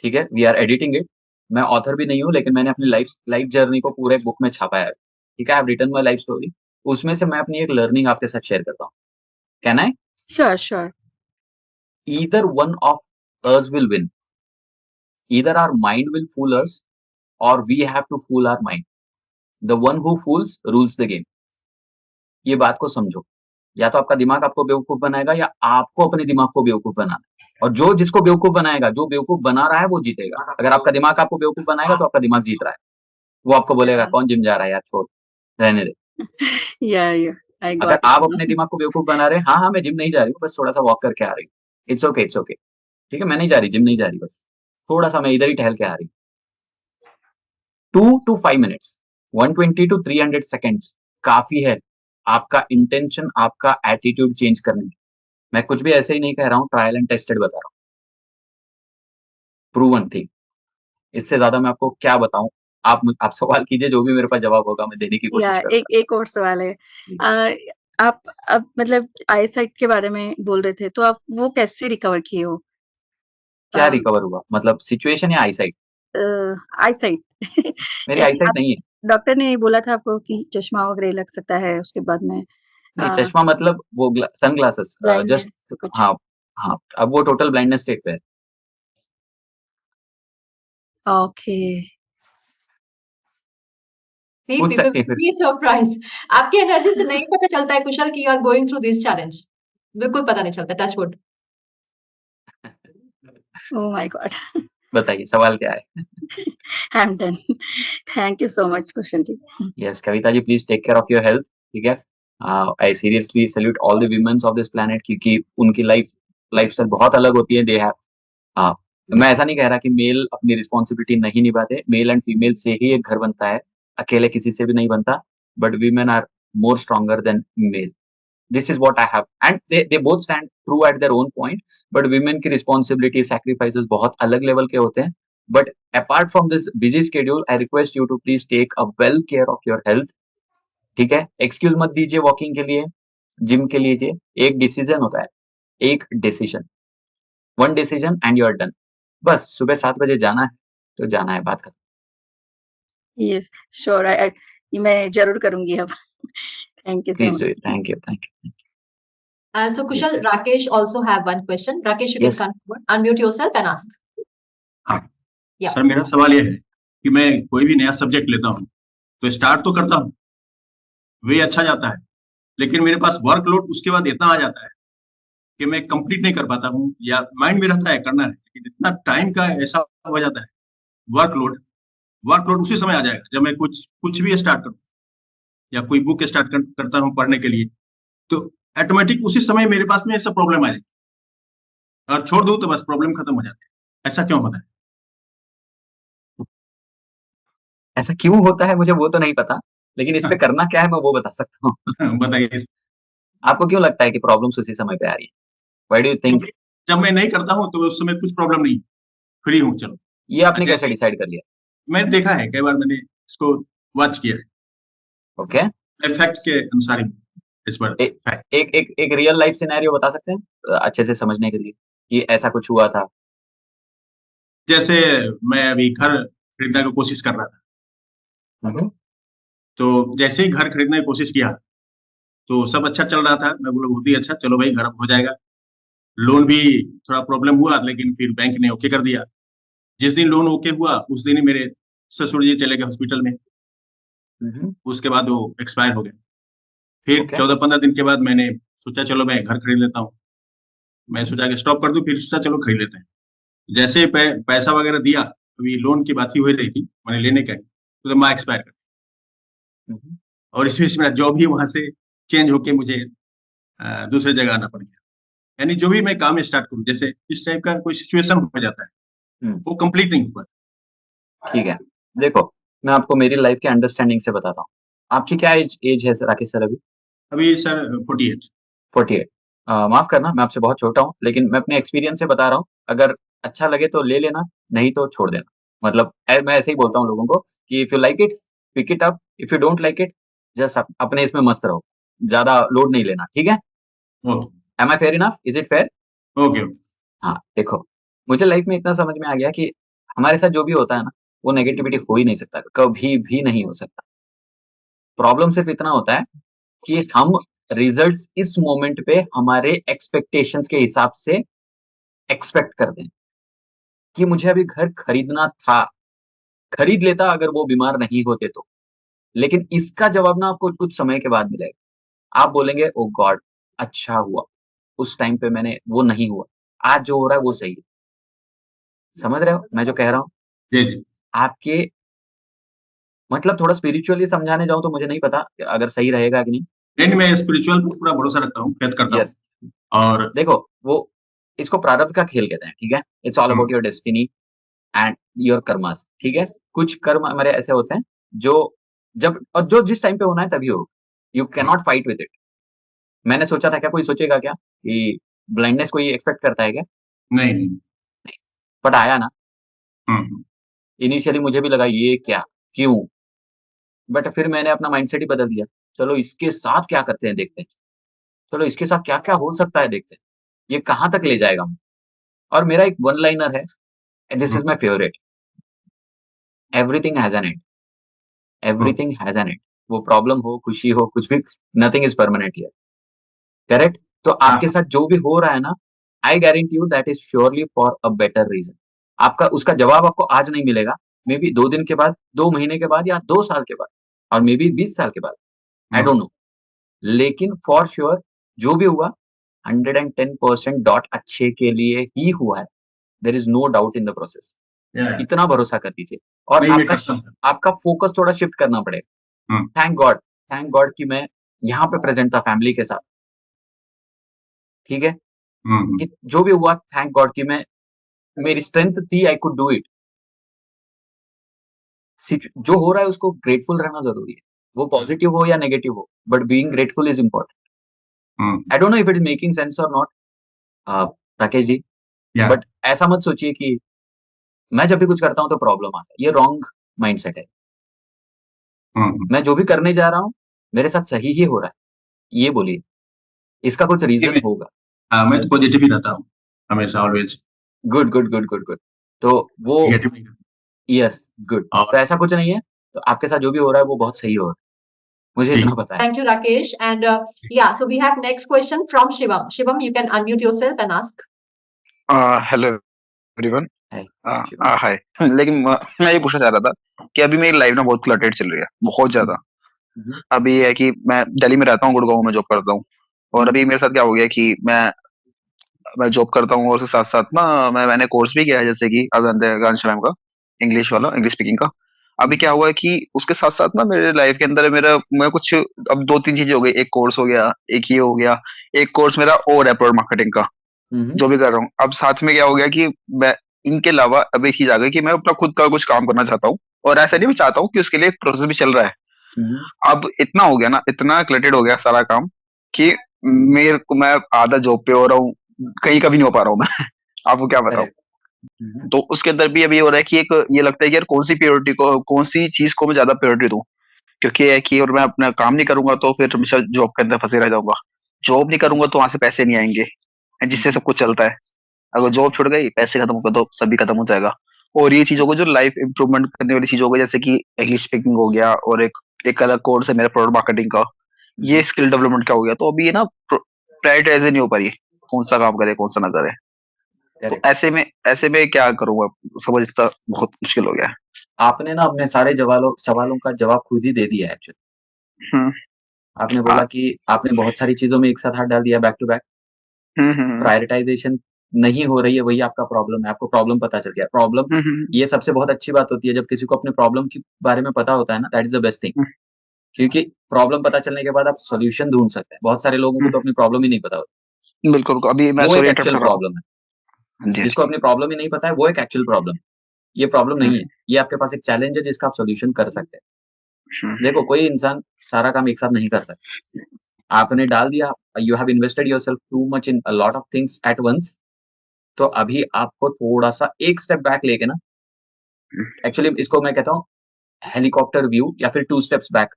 Speaker 2: ठीक है, वी आर एडिटिंग इट। मैं ऑथर भी नहीं हूँ, लेकिन मैंने अपनी लाइफ लाइफ जर्नी को पूरे बुक में छापा है, ठीक है, I have written my life story. उसमें से मैं अपनी एक लर्निंग आपके साथ शेयर करता हूँ। Can I?
Speaker 3: Sure, sure.
Speaker 2: Either one of us will win, either our mind will fool us, और we have to fool our mind. The one who fools rules the game. ये बात को समझो, या तो आपका दिमाग आपको बेवकूफ बनाएगा, या आपको अपने दिमाग को बेवकूफ बनाना है। और जो जिसको बेवकूफ बनाएगा, जो बेवकूफ बना रहा है, वो जीतेगा। अगर आपका दिमाग आपको बेवकूफ बनाएगा, तो आपका दिमाग जीत रहा है। वो आपको बोलेगा कौन जिम जा रहा है यार, छोड़, रहने दे।
Speaker 3: या आई
Speaker 2: अगर
Speaker 3: गॉट
Speaker 2: आप अपने
Speaker 3: इट।
Speaker 2: दिमाग को बेवकूफ बना रहे हैं, हाँ हाँ मैं जिम नहीं जा रही हूँ, बस थोड़ा सा वॉक करके आ रही हूँ, इट्स ओके, इट्स ओके, ठीक है, मैं नहीं जा रही, जिम नहीं जा रही, बस थोड़ा सा मैं इधर ही टहल के आ रही हूँ। 2 to 5 minutes, 120 to 300 seconds काफी है आपका इंटेंशन, आपका एटीट्यूड चेंज करने की। मैं कुछ भी ऐसे ही नहीं कह रहा हूँ, ट्रायल एंड टेस्टेड बता रहा हूँ, प्रूवन थिंग। इससे ज्यादा मैं आपको क्या बताऊं? आप सवाल कीजिए, जो भी मेरे पास जवाब होगा मैं देने की
Speaker 3: या
Speaker 2: कोशिश
Speaker 3: एक
Speaker 2: करूंगा।
Speaker 3: एक और सवाल है। अ, आप अब मतलब आई साइट के बारे में बोल रहे थे, तो आप वो कैसे रिकवर किए हो?
Speaker 2: क्या रिकवर हुआ मतलब, सिचुएशन या आईसाइट?
Speaker 3: आई साइट
Speaker 2: मेरी
Speaker 3: ऐसे
Speaker 2: आईसाइट
Speaker 3: आप
Speaker 2: नहीं है।
Speaker 3: डॉक्टर ने बोला था आपको कि चश्मा वगैरह लग सकता है उसके बाद में
Speaker 2: नहीं, चश्मा मतलब वो सन ग्लासेस, जस्ट।
Speaker 3: ब्लाइंडनेस कुछ।
Speaker 2: हाँ हाँ, अब वो टोटल ब्लाइंडनेस स्टेट पे है।
Speaker 3: ओके।
Speaker 1: सी
Speaker 2: पूछ
Speaker 1: पीपल
Speaker 2: सकते हैं फिर।
Speaker 1: Be surprise. आपकी एनर्जी से नहीं पता चलता है कुशल कि you are going through this challenge, बिल्कुल पता नहीं चलता, touch wood.
Speaker 3: Oh my God.
Speaker 2: बताइए सवाल क्या है?
Speaker 3: I am done. Thank you so much Kushal ji.
Speaker 2: Yes Kavita ji, please take care of your health, ठीक है। I seriously salute all the womens of this planet, क्योंकि उनकी लाइफस्टाइल बहुत अलग होती है। दे हैव, हाँ, मैं ऐसा नहीं कह रहा कि मेल अपनी रिस्पॉन्सिबिलिटी नहीं निभाते, मेल एंड फीमेल से ही एक घर बनता है, अकेले किसी से भी नहीं बनता। But women are more stronger than male, this is what I have, and they both stand true at their own point. But women की रिस्पॉन्सिबिलिटी, सैक्रिफाइसेस बहुत अलग लेवल के होते हैं। But apart from this busy schedule, I request you to please take a well care of your health, ठीक है। Excuse मत दीजिए वॉकिंग के लिए, जिम के लिए। एक डिसीजन होता है, एक decision, one decision and you are done. बस सुबह 7 बजे जाना है तो जाना है, बात खत्म।
Speaker 3: यस, श्योर, आई मैं ज़रूर करूँगी अब। Thank you so
Speaker 2: please,
Speaker 3: much.
Speaker 2: Thank you, thank you.
Speaker 1: So Kushal, Rakesh also have one question. Rakesh, you can
Speaker 2: yes,
Speaker 1: come forward, unmute yourself and ask.
Speaker 4: हाँ
Speaker 1: Yeah.
Speaker 4: सर, मेरा सवाल यह है कि मैं कोई भी नया सब्जेक्ट लेता हूँ तो स्टार्ट तो करता हूँ, वे अच्छा जाता है, लेकिन मेरे पास वर्कलोड उसके बाद इतना आ जाता है कि मैं कंप्लीट नहीं कर पाता हूँ, या माइंड में रहता है करना है, लेकिन इतना टाइम का ऐसा हो जाता है, वर्कलोड वर्कलोड उसी समय आ जाएगा जब मैं कुछ कुछ भी स्टार्ट करूँ या कोई बुक स्टार्ट करता हूँ पढ़ने के लिए, तो ऑटोमेटिक उसी समय मेरे पास में सब प्रॉब्लम आ जाएगी, और छोड़ दूँ तो बस प्रॉब्लम खत्म हो जाती है। ऐसा क्यों होता
Speaker 2: ऐसा क्यों होता है मुझे वो तो नहीं पता, लेकिन इस पे
Speaker 4: है?
Speaker 2: करना क्या है मैं वो बता सकता हूँ।
Speaker 4: बताइए।
Speaker 2: आपको क्यों लगता है कि प्रॉब्लम्स उसी समय पे आ रही है? Why do you think?
Speaker 4: क्योंकि जब मैं नहीं करता हूँ तो उस समय कुछ प्रॉब्लम नहीं, फ्री हूँ, चलो।
Speaker 2: ये आपने कैसे
Speaker 4: जैसे
Speaker 2: डिसाइड कर लिया?
Speaker 4: मैंने देखा है, कई बार मैंने इसको वॉच किया है,
Speaker 2: ओके,
Speaker 4: फैक्ट के अनुसार ही इस पर
Speaker 2: एक
Speaker 4: फैक्ट।
Speaker 2: एक रियल लाइफ सिनेरियो बता सकते हैं अच्छे से समझने के लिए कि ऐसा कुछ हुआ था?
Speaker 4: जैसे मैं अभी घर खरीदने की कोशिश कर रहा था,
Speaker 2: हम्म,
Speaker 4: तो जैसे ही घर खरीदने की कोशिश किया तो सब अच्छा चल रहा था, मैं बोला बहुत ही अच्छा, चलो भाई घर अब हो जाएगा। लोन भी थोड़ा प्रॉब्लम हुआ, लेकिन फिर बैंक ने ओके कर दिया। जिस दिन लोन ओके हुआ उस दिन ही मेरे ससुर जी चले गए हॉस्पिटल में। उसके बाद वो एक्सपायर हो गए। फिर
Speaker 2: Okay.
Speaker 4: 14-15 दिन के बाद मैंने सोचा चलो मैं घर खरीद लेता हूँ। मैं सोचा कि स्टॉप कर दूं, फिर सोचा चलो खरीद लेते हैं। जैसे ही पैसा वगैरह दिया, अभी लोन की बात ही हो रही थी, मैंने लेने का ही, तो माँ एक्सपायर कर गई। और इस बीच मेरा जॉब ही वहां से चेंज होके मुझे दूसरे जगह आना पड़ गया। यानी जो भी मैं काम स्टार्ट करूं, जैसे इस टाइप का कोई सिचुएशन हो जाता है, वो कंप्लीट नहीं हो पाता।
Speaker 2: ठीक है, देखो मैं आपको मेरी लाइफ के अंडरस्टैंडिंग से बताता हूँ। आपकी क्या एज है राकेश सर अभी?
Speaker 4: अभी सर 48।
Speaker 2: 48। माफ करना, मैं आपसे बहुत छोटा हूँ, लेकिन मैं अपने एक्सपीरियंस से बता रहा हूँ। अगर अच्छा लगे तो ले लेना, नहीं तो छोड़ देना। मतलब मैं ऐसे ही बोलता हूँ लोगों को कि if you like it pick it up, if you don't like it just अपने इसमें मस्त रहो, ज्यादा लोड नहीं लेना। ठीक है?
Speaker 4: Okay
Speaker 2: am I fair enough? Is it fair?
Speaker 4: Okay okay.
Speaker 2: हाँ, देखो मुझे लाइफ में इतना समझ में आ गया कि हमारे साथ जो भी होता है ना, वो नेगेटिविटी हो ही नहीं सकता, कभी भी नहीं हो सकता। प्रॉब्लम सिर्फ इतना होता है कि हम रिजल्ट्स इस मोमेंट पे हमारे एक्सपेक्टेशंस के हिसाब से एक्सपेक्ट करते हैं कि मुझे अभी घर खरीदना था, खरीद लेता अगर वो बीमार नहीं होते तो। लेकिन इसका जवाब ना आपको कुछ समय के बाद मिलेगा। आप बोलेंगे ओ गॉड, अच्छा हुआ उस टाइम पे मैंने वो नहीं हुआ, आज जो हो रहा है वो सही है। समझ रहे हो मैं जो कह रहा हूँ?
Speaker 4: जी जी।
Speaker 2: आपके मतलब थोड़ा स्पिरिचुअली समझाने जाऊं तो मुझे नहीं पता अगर सही रहेगा कि नहीं।
Speaker 4: नहीं, मैं स्पिरिचुअल पर पूरा भरोसा रखता हूँ, फेथ करता हूँ।
Speaker 2: यस,
Speaker 4: और
Speaker 2: देखो वो इसको प्रारब्ध का खेल कहते हैं। ठीक है? It's all about your destiny and your karmas. ठीक है? कुछ कर्म हमारे ऐसे होते हैं जो जब और जो जिस टाइम पे होना है तभी होगा। You can not fight with it. मैंने सोचा था क्या कोई सोचेगा क्या कि ब्लाइंडनेस कोई एक्सपेक्ट करता है क्या?
Speaker 4: नहीं नहीं।
Speaker 2: बट आया ना।
Speaker 4: हम्म,
Speaker 2: इनिशियली मुझे भी लगा ये क्या, क्यों, बट फिर मैंने अपना माइंडसेट ही बदल दिया। चलो इसके साथ क्या करते हैं देखते हैं, चलो इसके साथ क्या क्या हो सकता है देखते हैं, ये कहाँ तक ले जाएगा मुझे। और मेरा एक वन लाइनर है, this is my favourite, everything has an end, everything has an end. वो प्रॉब्लम हो, खुशी हो, कुछ भी, nothing is permanent here. Correct? तो आपके साथ जो भी हो रहा है ना, I guarantee you that is surely for a better reason. आपका उसका जवाब आपको आज नहीं मिलेगा, मे बी 2 दिन के बाद, 2 महीने के बाद, या 2 साल के बाद, और मे बी 20 साल के बाद। आई डोंट नो, लेकिन फॉर श्योर जो भी हुआ 110% डॉट अच्छे के लिए ही हुआ है। There is no doubt in the process. इतना भरोसा कर दीजिए। और
Speaker 4: नहीं, मैं
Speaker 2: आपका
Speaker 4: करता हूँ।
Speaker 2: आपका फोकस थोड़ा शिफ्ट करना पड़ेगा। थैंक गॉड, थैंक गॉड कि मैं यहाँ पे प्रेजेंट था फैमिली के साथ। ठीक है? कि जो भी हुआ थैंक गॉड कि मैं, मेरी स्ट्रेंथ थी, आई कुड डू इट। जो हो रहा है उसको ग्रेटफुल रहना जरूरी है, वो पॉजिटिव हो या नेगेटिव हो, but being grateful is important. I don't know if it is making sense और नॉट राकेश जी, बट ऐसा मत सोचिए कि मैं जब भी कुछ करता हूं तो प्रॉब्लम आता है। ये रॉन्ग माइंडसेट है। मैं जो भी करने जा रहा हूं मेरे साथ सही ही हो रहा है, ये बोलिए। इसका कुछ रीजन होगा।
Speaker 4: हाँ, मैं तो पॉजिटिव ही रहता हूँ हमेशा, always.
Speaker 2: Good good good good good. तो वो
Speaker 4: नेगेटिव नहीं रहता।
Speaker 2: Yes good. तो ऐसा कुछ नहीं है, तो आपके साथ जो भी हो रहा है वो बहुत सही हो रहा है, मुझे इतना पता है।
Speaker 1: Thank you, Rakesh. And yeah, so we have next question from Shivam. Shivam, you can unmute yourself and ask.
Speaker 5: Hello everyone.
Speaker 2: है,
Speaker 5: हाय। लेकिन मैं ये पूछना चाह रहा था कि अभी मेरी लाइफ ना बहुत क्लटर्ड चल रही है, बहुत ज्यादा। अभी ये है कि मैं दिल्ली में रहता हूँ, गुड़गांव में जॉब करता हूँ। और अभी मेरे साथ क्या हो गया कि मैं जॉब करता हूँ और उसके साथ साथ ना मैंने कोर्स भी किया है, जैसे कि अभियांत्रिकी मैम का, इंग्लिश वाला, इंग्लिश स्पीकिंग का। अभी क्या हुआ है कि उसके साथ साथ ना मेरे लाइफ के अंदर मैं कुछ, अब 2-3 चीजें हो गई। एक कोर्स हो गया, एक ये हो गया, एक कोर्स मेरा और है प्रोडक्ट मार्केटिंग का, जो भी कर रहा हूँ। अब साथ में क्या हो गया कि मैं इनके अलावा अब एक चीज आ गई कि मैं अपना खुद का कुछ काम करना चाहता हूँ। और ऐसा नहीं, मैं चाहता हूँ कि उसके लिए एक प्रोसेस भी चल रहा है। अब इतना हो गया ना, इतना क्लटेड हो गया सारा काम कि मैं आधा जॉब पे हो रहा हूँ, कहीं का भी नहीं हो पा रहा हूँ मैं। आपको क्या बताऊं। तो उसके अंदर भी अभी हो रहा है कि एक ये लगता है कि यार कौन सी चीज को मैं ज्यादा प्रायोरिटी दूं। क्योंकि ये है कि और मैं अपना काम नहीं करूंगा तो फिर हमेशा जॉब के अंदर फंसे रह जाऊंगा। जॉब नहीं करूंगा तो वहां से पैसे नहीं आएंगे, जिससे सब कुछ चलता है। अगर जॉब छूट गई, पैसे खत्म हो गए तो सभी खत्म हो जाएगा। और ये चीजों को जो लाइफ इंप्रूवमेंट करने वाली चीजों को, जैसे कि इंग्लिश स्पीकिंग हो गया, और एक अलग कोर्स है मेरा प्रोडक्ट मार्केटिंग का, ये स्किल डेवलपमेंट का हो गया। तो अभी ये ना प्रायोरिटाइज नहीं हो पा रही है। कौन सा काम करे कौन सा ना करे। तो
Speaker 2: करेक्ट।
Speaker 5: ऐसे में क्या करूंगा समझता बहुत मुश्किल हो गया है।
Speaker 2: आपने ना अपने सारे सवालों का जवाब खुद ही दे दिया है एक्चुअली।
Speaker 5: हम्म
Speaker 2: आपने
Speaker 5: हाँ
Speaker 2: बोला कि आपने बहुत सारी चीजों में एक साथ हाथ डाल दिया back to back.
Speaker 5: Hmm
Speaker 2: prioritization नहीं हो रही है, वही आपका प्रॉब्लम है। आपको प्रॉब्लम पता चल गया। प्रॉब्लम,
Speaker 5: हम्म
Speaker 2: ये सबसे बहुत अच्छी बात होती है जब किसी को अपने प्रॉब्लम के बारे में पता होता है ना, that is the best thing.
Speaker 5: हम्म,
Speaker 2: क्योंकि प्रॉब्लम पता चलने के बाद आप सॉल्यूशन ढूंढ सकते हैं। बहुत सारे लोगों को तो
Speaker 5: हम्म,
Speaker 2: अपनी प्रॉब्लम ही नहीं पता होती।
Speaker 5: बिल्कुल अभी मैं
Speaker 2: वो एक
Speaker 5: सॉरी इंटरप्ट
Speaker 2: एक्चुअल
Speaker 5: कर रहा हूँ।
Speaker 2: प्रॉब्लम है।
Speaker 5: हाँ जी हाँ
Speaker 2: जिसको
Speaker 5: जी।
Speaker 2: अपनी प्रॉब्लम ही नहीं पता है, वो एक एक्चुअल प्रॉब्लम। ये प्रॉब्लम नहीं है,
Speaker 5: हम्म
Speaker 2: ये आपके पास एक चैलेंज है जिसका आप सॉल्यूशन कर सकते हैं।
Speaker 5: हम्म
Speaker 2: देखो, कोई इंसान सारा काम एक साथ नहीं कर सकता। आपने डाल दिया, you have invested yourself too much in a lot of things at once. तो अभी आपको थोड़ा-सा एक स्टेप बैक लेके ना, एक्चुअली इसको मैं कहता हूँ हेलीकॉप्टर व्यू या फिर 2 steps back,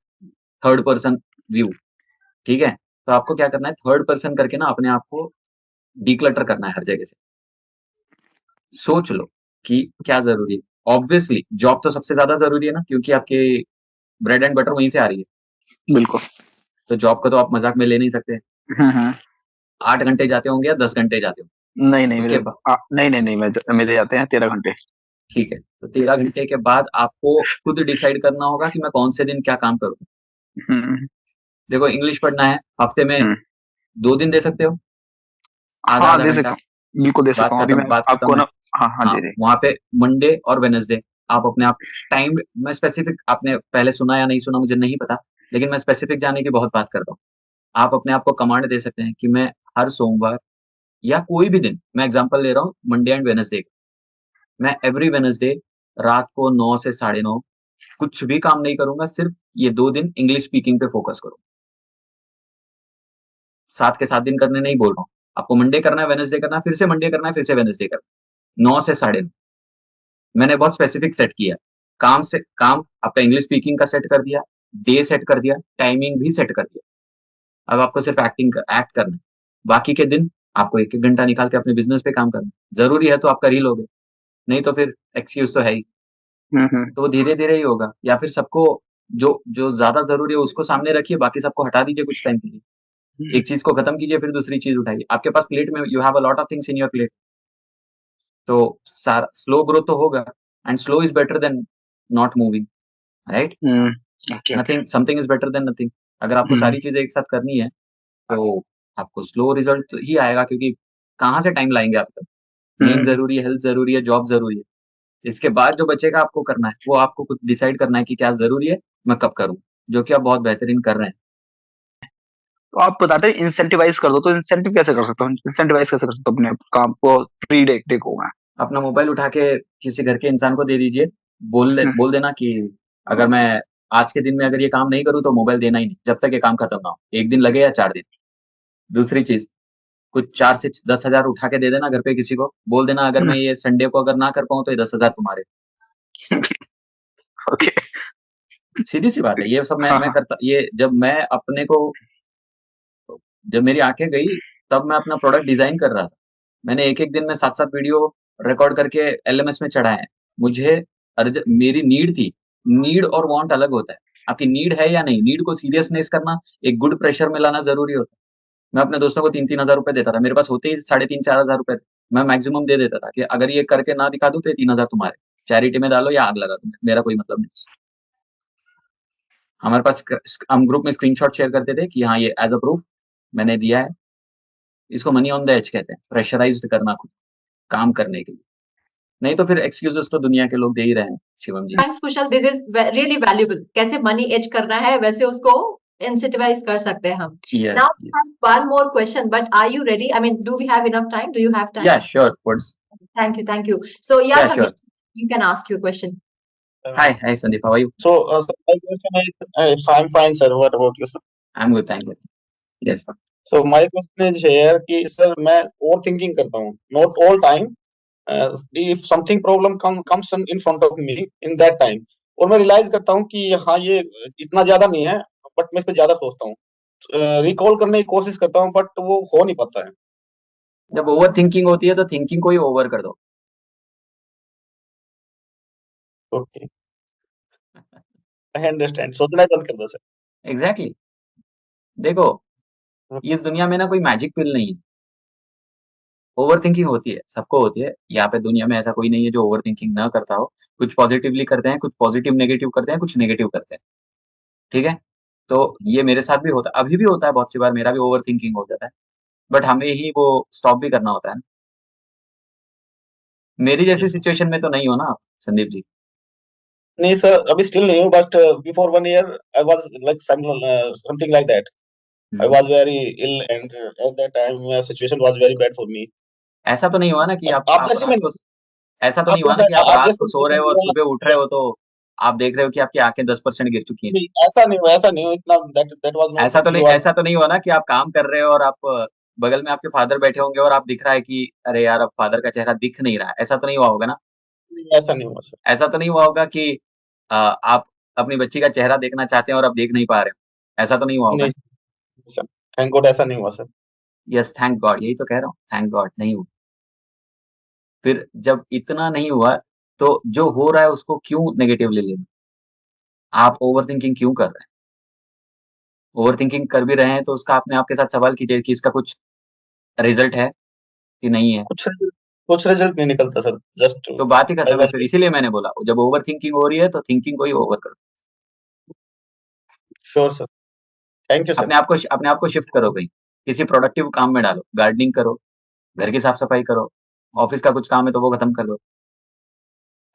Speaker 2: third person view, ठीक है? तो आपको क्या करना है, थर्ड पर्सन करके ना अपने आप को डिक्लटर करना है हर जगह से। सोच लो कि क्या ज़रूरी है। ऑब्वियसली जॉब तो सबसे ज़्यादा ज़रूरी है ना, क्योंकि आपके ब्रेड एंड बटर वहीं से आ रही है।
Speaker 5: बिल्कुल।
Speaker 2: तो जॉब को तो आप मज़ाक में ले नहीं सकते।
Speaker 5: हम्म।
Speaker 2: 8 घंटे जाते होंगे या 10 घंटे जाते हो?
Speaker 5: नहीं नहीं
Speaker 2: उसके
Speaker 5: मेरे
Speaker 2: बा
Speaker 5: नहीं मेरे जाते हैं 13 घंटे।
Speaker 2: ठीक है, तो 13 घंटे के बाद आपको खुद डिसाइड करना होगा कि मैं कौन से दिन क्या काम करूँ।
Speaker 5: हम्म
Speaker 2: देखो, इंग्लिश पढ़ना है, हफ्ते में
Speaker 5: हम्म
Speaker 2: 2 दिन दे सकते हो,
Speaker 5: हाँ
Speaker 2: आधा-आधा
Speaker 5: दे
Speaker 2: घंटा,
Speaker 5: सकता हूँ बिल्कुल दे सकता हूँ अभी मैं
Speaker 2: बात
Speaker 5: आपको
Speaker 2: खत्म है।
Speaker 5: ना। हाँ हाँ
Speaker 2: हाँ,
Speaker 5: जी जी।
Speaker 2: वहाँ पे मंडे और वेडनेसडे आप अपने आप टाइम मैं स्पेसिफिक, आपने पहले सुना या नहीं सुना मुझे नहीं पता, लेकिन मैं स्पेसिफिक जाने की बहुत बात करता हूँ। आप अपने आप को कमांड दे सकते हैं कि मैं हर सोमवार या कोई भी दिन, मैं एग्ज़ाम्पल ले रहा हूँ मंडे एंड वेडनेसडे, मैं एवरी वेडनेसडे रात को 9 से साढ़े 9 कुछ भी काम नहीं करूँगा, सिर्फ ये 2 दिन इंग्लिश स्पीकिंग पे फ़ोकस करूँ। 7 के 7 दिन करने नहीं बोल रहा हूँ। आपको मंडे करना है, वेडनेसडे करना है, फिर से मंडे करना है, फिर से वेडनेसडे करना है। 9 से साढ़े 9 मैंने बहुत स्पेसिफिक सेट किया है। काम आपका इंग्लिश स्पीकिंग का सेट कर दिया, डे सेट कर दिया, टाइमिंग भी सेट कर दिया। अब आपको सिर्फ एक्ट करना है। बाकी के दिन आपको 1-1 घंटा निकाल के अपने बिज़नेस पे काम करना है। ज़रूरी है तो आप कर ही लोगे, नहीं तो फिर एक्सक्यूज़ तो है ही।
Speaker 5: हम्म।
Speaker 2: तो वो धीरे-धीरे ही होगा, या फिर सबको जो जो ज़्यादा ज़रूरी है उसको सामने रखिए, बाकी सबको हटा दीजिए कुछ टाइम के लिए। एक चीज़ को खत्म कीजिए, फिर दूसरी चीज़ उठाइए। आपके पास प्लेट में you have a lot of things in your plate. तो सारा स्लो ग्रोथ तो होगा, and slow is better than not moving, right?
Speaker 5: Hmm okay okay.
Speaker 2: Nothing something is better than nothing. अगर आपको
Speaker 5: हम्म
Speaker 2: सारी चीज़ें एक साथ करनी है, तो आपको स्लो रिज़ल्ट ही आएगा, क्योंकि कहाँ से टाइम लाएँगे आप तब? नींद
Speaker 5: हम्म
Speaker 2: ज़रूरी है, हेल्थ ज़रूरी है, जॉब ज़रूरी है। इसके बाद जो बचेगा आपको करना है, वो आपको खुद डिसाइड करना है कि क्या ज़रूरी है, मैं कब करूँ, जो कि आप बहुत बेहतरीन कर रहे हैं।
Speaker 5: तो आप बताते हैं इंसेंटिवाइज कर दो तो इंसेंटिव कैसे कर सकता हूँ इंसेंटिवाइज कैसे कर सकता हूँ अपने काम को फ्री डे को मैं।
Speaker 2: अपना मोबाइल उठा के किसी घर के इंसान को दे दीजिए,
Speaker 5: हम्म
Speaker 2: बोल देना कि अगर मैं आज के दिन में अगर ये काम नहीं करूँ तो मोबाइल देना ही नहीं, जब तक ये काम खत्म ना हो। 1 दिन लगे या 4 दिन। दूसरी चीज़, कुछ 4 से 10,000 उठा के दे देना घर पे किसी को, बोल देना अगर
Speaker 5: हम्म,
Speaker 2: मैं ये संडे को अगर ना कर पाऊँ तो ये 10,000 तुम्हारे।
Speaker 5: ओके।
Speaker 2: सीधी-सी बात है, ये सब
Speaker 5: हाँ
Speaker 2: मैं
Speaker 5: हाँ।
Speaker 2: करता, ये जब मैं अपने को, जब मेरी आँखें गई, तब मैं अपना प्रोडक्ट डिज़ाइन कर रहा था। मैंने एक-एक दिन में 7-7 वीडियो रिकॉर्ड करके एलएमएस में चढ़ाए हैं। मुझे मेरी नीड थी। नीड और वांट अलग होता है। आपकी नीड है या नहीं? नीड को सीरियसनेस करना, एक गुड प्रेशर में लाना ज़रूरी होता है। मैं अपने दोस्तों को 3-3 हज़ार रुपए देता था। मेरे पास होते ही साढ़े 3-4 हज़ार रुपए थे। मैं मैक्सिमम दे देता था कि अगर ये करके ना दिखा दूँ तो ये 3 हज़ार तुम्हारे। चैरिटी में डालो या आग लगा दो, मेरा कोई मतलब नहीं। हमारे पास हम ग्रुप में स्क्रीनशॉट शेयर करते थे कि हाँ, ये एज़ अ प्रूफ मैंने दिया है। इसको मनी ऑन द एज कहते हैं, प्रेशराइज़्ड करना खुद को, काम करने के लिए। नहीं तो फिर एक्सक्यूज़ेज़ तो दुनिया के लोग दे ही रहे हैं, Shivam ji.
Speaker 1: Thanks Kushal, this is really valuable. कैसे मनी एज करना है वैसे उसको इंसेंटिवाइज कर सकते हैं हम। Now
Speaker 2: yes,
Speaker 1: we have
Speaker 2: yes.
Speaker 1: One more question, but are you ready? I mean, do we have enough time? Do you have time?
Speaker 2: Yeah, sure. What's
Speaker 1: Thank you, thank you. So yeah,
Speaker 2: Yeah,
Speaker 1: Sandeep,
Speaker 2: sure.
Speaker 1: you can ask your question.
Speaker 2: Hi, Sandeep. How are you?
Speaker 6: So, sir, my question is, I'm fine, sir. What about you, sir?
Speaker 2: I'm good, thank you. Yes.
Speaker 6: So, my question is here कि sir मैं overthinking करता हूँ, not all time. If something problem comes in front of me in that time, और मैं realize करता हूँ कि हाँ ये इतना ज्यादा नहीं है, but मैं इस पे ज्यादा सोचता हूँ, recall करने की कोशिश करता हूँ, but वो हो नहीं पाता है।
Speaker 2: जब ओवर थिंकिंग होती है तो थिंकिंग को ही ओवर कर दो।
Speaker 6: Okay, I understand. सोचना ही बंद कर दो, sir.
Speaker 2: एग्ज़ैक्टली। देखो, इस दुनिया में ना कोई मैजिक पिल नहीं है। ओवर थिंकिंग होती है, सबको होती है। यहाँ पे दुनिया में ऐसा कोई नहीं है जो ओवर थिंकिंग ना करता हो। कुछ पॉजिटिवली करते हैं, कुछ पॉजिटिव नेगेटिव करते हैं, कुछ नेगेटिव करते हैं। ठीक है? तो ये मेरे साथ भी होता है, अभी भी होता है, बहुत सी बार मेरा भी ओवर थिंकिंग हो जाता है। बट हमें ही वो स्टॉप भी करना होता है ना। मेरी जैसी
Speaker 6: Yes, sir.
Speaker 2: सिचुएशन में तो नहीं हो ना आप, संदीप जी।
Speaker 6: नहीं सर, अभी स्टिल नहीं हूँ, but before 1 year I was like something like that. I was very ill, and at that time situation was very bad for me.
Speaker 2: ऐसा तो नहीं हुआ ना कि
Speaker 6: अब
Speaker 2: आप रात को ऐसा तो नहीं हुआ ना कि आप
Speaker 6: आप
Speaker 2: रात को
Speaker 6: जैसे
Speaker 2: सो रहे
Speaker 6: जैसे
Speaker 2: हो और सुबह उठ रहे हो तो आप देख रहे हो कि आपकी आँखें 10% गिर चुकी हैं।
Speaker 6: नहीं, ऐसा नहीं हुआ इतना. दैट वाज नॉट
Speaker 2: ऐसा तो नहीं हुआ ना कि आप काम कर रहे हो और आप बगल में आपके फादर बैठे होंगे और आप दिख रहा है कि अरे यार अब फादर का चेहरा दिख नहीं रहा है। ऐसा तो नहीं हुआ होगा ना?
Speaker 6: ऐसा नहीं हुआ सर.
Speaker 2: ऐसा तो नहीं हुआ होगा कि आप अपनी बच्ची का चेहरा देखना चाहते हैं और आप देख नहीं पा रहे हो। ऐसा तो नहीं हुआ होगा
Speaker 6: नहीं
Speaker 2: ना?
Speaker 6: सर, थैंक गॉड ऐसा नहीं हुआ सर.
Speaker 2: यस, थैंक गॉड, यही तो कह रहा हूँ, थैंक गॉड नहीं हुआ। फिर जब इतना नहीं हुआ तो जो हो रहा है उसको क्यों नेगेटिवली लेना? आप ओवरथिंकिंग क्यों कर रहे हैं? ओवरथिंकिंग कर भी रहे हैं तो उसका अपने आप के साथ सवाल कीजिए कि इसका कुछ रिजल्ट है कि नहीं है?
Speaker 6: कुछ रिजल्ट नहीं निकलता सर. जस्ट
Speaker 2: तो बात ही
Speaker 6: आई
Speaker 2: खत्म है,
Speaker 6: वाज.
Speaker 2: फिर इसीलिए मैंने बोला जब ओवरथिंकिंग हो रही है तो थिंकिंग को ही ओवर कर दो।
Speaker 6: Sure sir. Thank you sir.
Speaker 2: अपने आप को शिफ्ट करो कहीं, किसी प्रोडक्टिव काम में डालो, गार्डनिंग करो, घर की साफ-सफाई करो, ऑफिस का कुछ काम है तो वो खत्म कर दो।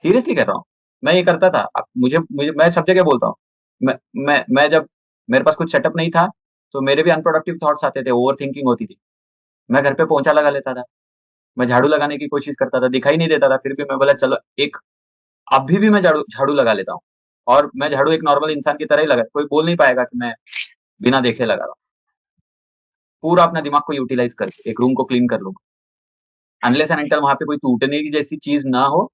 Speaker 2: सीरियसली कह रहा हूँ, मैं ये करता था। अब मुझे मुझे मैं सब जगह बोलता हूँ। मैं जब मेरे पास कुछ सेटअप नहीं था, तो मेरे भी अनप्रोडक्टिव थॉट्स आते थे, ओवरथिंकिंग होती थी। मैं घर पे पोंछा लगा लेता था, मैं झाड़ू लगाने की कोशिश करता था, दिखाई नहीं देता था, फिर भी मैं बोला चलो एक अभी भी मैं झाड़ू झाड़ू लगा लेता हूँ और मैं झाड़ू एक नॉर्मल इंसान की तरह ही लगा कोई बोल नहीं पाएगा कि मैं बिना देखे लगा रहा हूँ। पूरा अपना दिमाग को यूटिलाइज़ करके एक रूम को क्लीन कर लूँगा। अनलेस एंड अनटिल वहाँ पे कोई टूटने की जैसी चीज़ ना हो,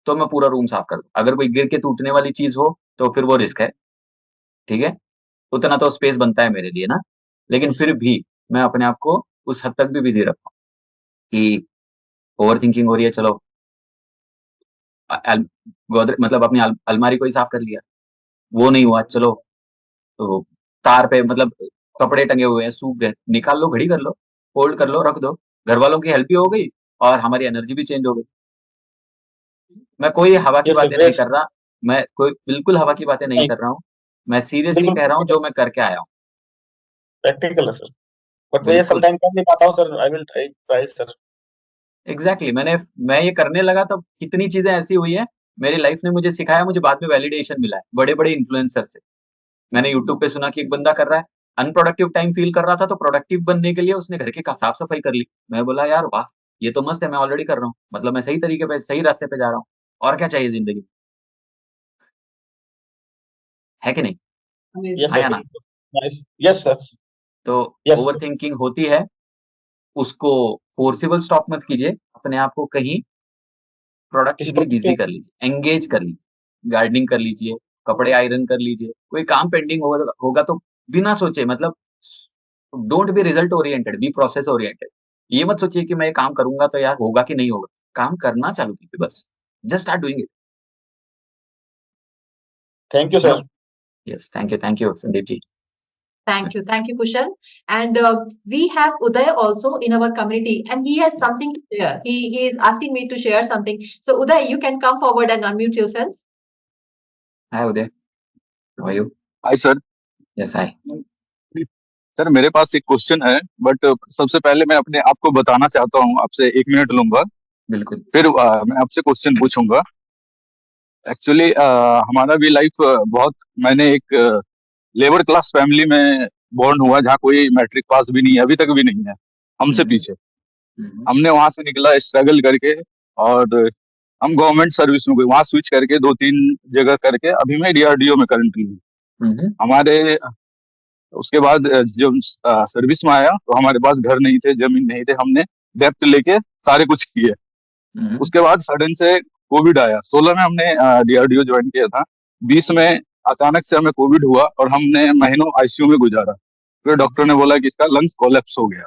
Speaker 2: तो मैं पूरा रूम साफ कर दूँ। अगर कोई गिर के टूटने वाली चीज़ हो, तो फिर वो रिस्क है, ठीक है? उतना तो स्पेस बनता है मेरे लिए ना। लेकिन फिर भी मैं अपने आप को उस हद तक भी बिज़ी रखता हूँ कि ओवरथिंकिंग हो रही है, चलो अ, अल मतलब अपनी अलमारी को ही साफ कर लिया। वो नहीं हुआ, चलो तो तार पे मतलब कपड़े टंगे हुए हैं, सूख गए, निकाल लो, घड़ी कर लो, फ़ोल्ड कर लो, रख दो। घरवालों की हेल्प भी हो गई और हमारी एनर्जी भी चेंज हो गई। मैं कोई हवा की
Speaker 6: यस सर,
Speaker 2: बातें नहीं
Speaker 6: ग्रेट
Speaker 2: कर
Speaker 6: सर.
Speaker 2: रहा, मैं कोई बिल्कुल हवा की बातें नहीं
Speaker 6: नहीं,
Speaker 2: कर रहा हूँ। मैं सीरियसली
Speaker 6: बिल्कुल
Speaker 2: कह रहा हूँ जो मैं करके आया हूँ।
Speaker 6: प्रैक्टिकल है सर. बट मैं ये
Speaker 2: बिल्कुल,
Speaker 6: समटाइम कर नहीं पाता हूँ sir. I will try sir.
Speaker 2: Exactly मैं ये करने लगा तब कितनी चीज़ें ऐसी हुई हैं, मेरी लाइफ़ ने मुझे सिखाया, मुझे बाद में वैलिडेशन मिला है, बड़े-बड़े इन्फ्लुएंसर से। मैंने यूट्यूब पे सुना कि एक बंदा कर रहा है, अनप्रोडक्टिव टाइम फ़ील कर रहा था तो प्रोडक्टिव बनने के लिए उसने घर की क साफ-सफाई कर ली। मैं बोला यार वाह! ये तो मस्त है, मैं ऑलरेडी कर रहा हूँ। मतलब मैं सही तरीके पे सही रास्ते पे जा रहा हूँ। और क्या चाहिए ज़िंदगी में, है कि नहीं?
Speaker 6: यस
Speaker 2: हाँ
Speaker 6: सर,
Speaker 2: या ना?
Speaker 6: बिल्कुल. नाइस. Yes sir.
Speaker 2: तो
Speaker 6: यस.
Speaker 2: ओवरथिंकिंग होती है, उसको फोर्सिबल स्टॉप मत कीजिए, अपने आप को कहीं
Speaker 6: किसी
Speaker 2: प्रोडक्टिवली बिज़ी
Speaker 6: प्रोडक्टिव.
Speaker 2: कर लीजिए, एंगेज कर लीजिए। गार्डनिंग कर लीजिए, कपड़े आयरन कर लीजिए, कोई काम पेंडिंग होगा होगा तो बिना सोचे मतलब don't be result oriented, be process oriented. ये मत सोचिए कि मैं ये काम करूँगा तो यार होगा कि नहीं होगा। काम करना चालू कीजिए बस। Just start doing it,
Speaker 6: thank you
Speaker 2: है ना?
Speaker 6: Sir.
Speaker 2: Yes, thank you Sandeep ji.
Speaker 1: Thank you, Kushal. And we have Uday also in our community, and he has something to share. He is asking me to share something. So, Uday, you can come forward and unmute yourself.
Speaker 2: Hi Uday, how are you?
Speaker 5: Hi sir.
Speaker 2: Yes, hi.
Speaker 5: Sir मेरे पास एक question है, but सबसे पहले मैं अपने आप को बताना चाहता हूँ. आपसे 1 मिनट लूंगा,
Speaker 2: बिल्कुल।
Speaker 5: फिर मैं आपसे क्वेश्चन पूछूंगा. एक्चुअली हमारा भी लाइफ बहुत, मैंने एक लेबर क्लास फैमिली में बॉर्न हुआ जहाँ कोई मैट्रिक पास भी नहीं है, अभी तक भी नहीं है, हमसे
Speaker 2: हुँ,
Speaker 5: पीछे.
Speaker 2: हुँ,
Speaker 5: हमने वहां से निकला स्ट्रगल करके, और हम गवर्नमेंट सर्विस में गए, वहां स्विच करके 2-3 जगह करके अभी मैं डीआरडीओ में करंटली हूँ.
Speaker 2: हुँ, हुँ,
Speaker 5: हमारे उसके बाद जब सर्विस में आया तो हमारे पास घर नहीं थे, जमीन नहीं थे, हमने डेप्ट लेके सारे कुछ किए.
Speaker 2: हुँ,
Speaker 5: उसके बाद सडन से कोविड आया. 16 में हमने डीआरडीओ ज्वाइन किया था. 20 में अचानक से हमें कोविड हुआ और हमने महीनों आईसीयू में गुजारा. फिर डॉक्टर ने बोला कि इसका लंग्स कोलैप्स हो गया.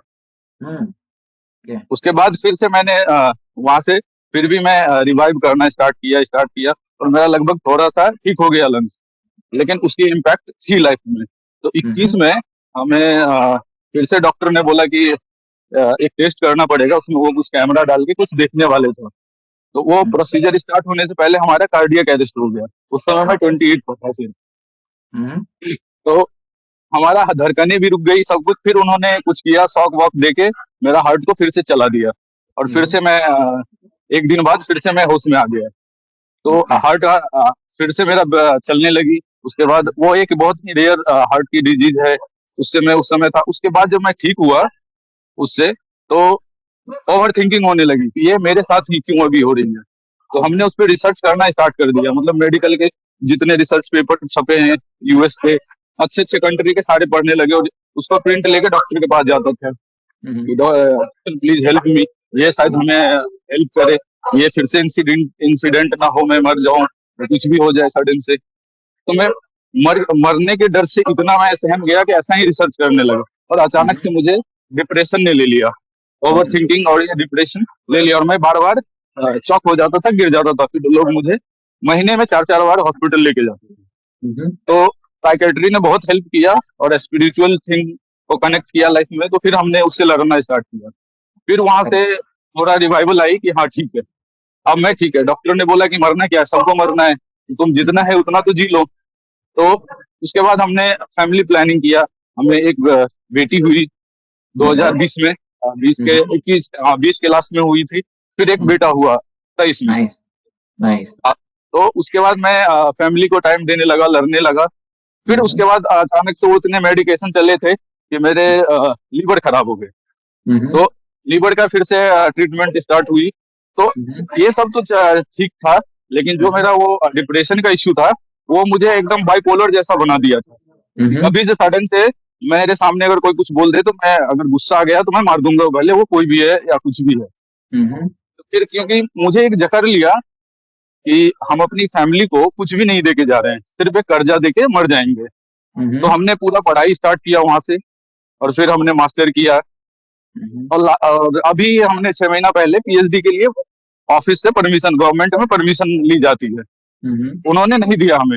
Speaker 2: हुँ, ओके।
Speaker 5: उसके बाद फिर से मैंने वहां से फिर भी मैं रिवाइव करना स्टार्ट किया और मेरा लगभग थोड़ा सा ठीक हो गया लंग्स. लेकिन उसकी इम्पैक्ट थी लाइफ में. तो
Speaker 2: हुँ,
Speaker 5: 21
Speaker 2: हुँ,
Speaker 5: में हमें फिर से डॉक्टर ने बोला कि
Speaker 7: एक टेस्ट करना पड़ेगा, उसमें वो कुछ कैमरा डाल के कुछ देखने वाले थे। तो वो प्रोसीजर स्टार्ट होने से पहले हमारा कार्डियक अरेस्ट हो गया। उस समय मैं 28 पर था सिर्फ। तो हमारा धड़कनें भी रुक गई, सब कुछ। फिर उन्होंने कुछ किया, शॉक वॉक देके मेरा हार्ट को फिर से चला दिया, और फिर से मैं एक दिन बाद फिर से मैं होश में आ गया। तो हार्ट फिर से मेरा चलने लगी। उसके बाद वो एक बहुत ही रेयर हार्ट की डिजीज है, उससे मैं उस समय था। उसके बाद जब मैं ठीक हुआ उससे, तो ओवर थिंकिंग होने लगी कि ये मेरे साथ ही क्यों अभी हो रही है। तो हमने उस पर रिसर्च करना स्टार्ट कर दिया। मतलब मेडिकल के जितने रिसर्च पेपर छपे हैं यूएस के, अच्छे अच्छे कंट्री के सारे पढ़ने लगे, और उसका प्रिंट लेके डॉक्टर के पास जाते थे कि प्लीज हेल्प मी, ये शायद हमें हेल्प करे, ये फिर से इंसिडेंट ना हो, मैं मर जाऊं, कुछ भी हो जाए सडन से। तो मैं मरने के डर से इतना मैं सहम गया कि ऐसा ही रिसर्च करने लगा, और अचानक से मुझे डिप्रेशन ने ले लिया। ओवर थिंकिंग और ये डिप्रेशन ले लिया, और मैं बार बार चौक हो जाता था, गिर जाता था। फिर लोग मुझे महीने में 4-4 बार हॉस्पिटल लेके जाते थे। तो साइकेट्री ने बहुत हेल्प किया, और स्पिरिचुअल थिंग को कनेक्ट किया लाइफ में। तो फिर हमने उससे लड़ना स्टार्ट किया। फिर वहां से थोड़ा रिवाइवल आई कि हाँ ठीक है, अब मैं ठीक है। डॉक्टर ने बोला कि मरना क्या है, सबको मरना है, तुम जितना है उतना तो जी लो। तो उसके बाद हमने फैमिली प्लानिंग किया। हमें एक बेटी हुई 2020 में, 20 के लास्ट में हुई थी। फिर एक बेटा हुआ 23 में।
Speaker 2: नाइस।
Speaker 7: तो उसके बाद मैं फैमिली को टाइम देने लगा, लड़ने लगा। फिर उसके बाद अचानक से वो इतने मेडिकेशन चले थे कि मेरे लीवर खराब हो गए। तो लीवर का फिर से ट्रीटमेंट स्टार्ट हुई। तो ये सब तो ठीक था, लेकिन जो मेरा वो डिप्रेशन का इश्यू था, वो मुझे एकदम बाइपोलर जैसा बना दिया था। अभी से सडन से मेरे सामने अगर कोई कुछ बोल दे, तो मैं अगर गुस्सा आ गया तो मैं मार दूंगा, भले वो कोई भी है या कुछ भी है। तो फिर क्योंकि मुझे एक जकड़ लिया कि हम अपनी फैमिली को कुछ भी नहीं देके जा रहे हैं, सिर्फ एक कर्जा देके मर जाएंगे। तो हमने पूरा पढ़ाई स्टार्ट किया वहां से, और फिर हमने मास्टर किया। और अभी हमने 6 महीना पहले पीएचडी के लिए ऑफिस से परमिशन, गवर्नमेंट में परमिशन ली जाती है, उन्होंने नहीं दिया हमें।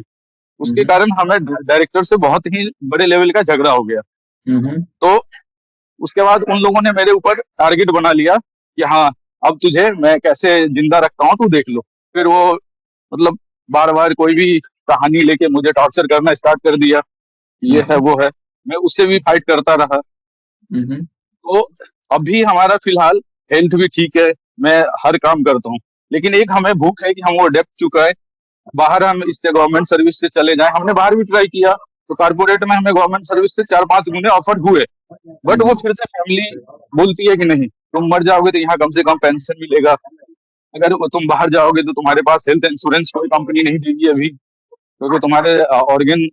Speaker 7: उसके कारण हमें डायरेक्टर से बहुत ही बड़े लेवल का झगड़ा हो गया। तो उसके बाद उन लोगों ने मेरे ऊपर टारगेट बना लिया कि हाँ, अब तुझे मैं कैसे जिंदा रखता हूँ, तू देख लो। फिर वो मतलब बार बार कोई भी कहानी लेके मुझे टॉर्चर करना स्टार्ट कर दिया, ये है वो है। मैं उससे भी फाइट करता रहा। तो अभी हमारा फिलहाल हेल्थ भी ठीक है, मैं हर काम करता हूँ। लेकिन एक हमें भूख है कि हम वो डेप्थ चुकाए, बाहर हम इससे गवर्नमेंट सर्विस से चले जाएं। हमने बाहर भी ट्राई किया, तो कारपोरेट में हमें गवर्नमेंट सर्विस से 4-5 गुने ऑफर हुए, बट वो फिर से फैमिली बोलती है कि नहीं, तुम मर जाओगे तो यहाँ कम से कम पेंशन मिलेगा, अगर तुम बाहर जाओगे तो तुम्हारे पास हेल्थ इंश्योरेंस कोई कंपनी नहीं देगी अभी, क्योंकि तुम्हारे ऑर्गन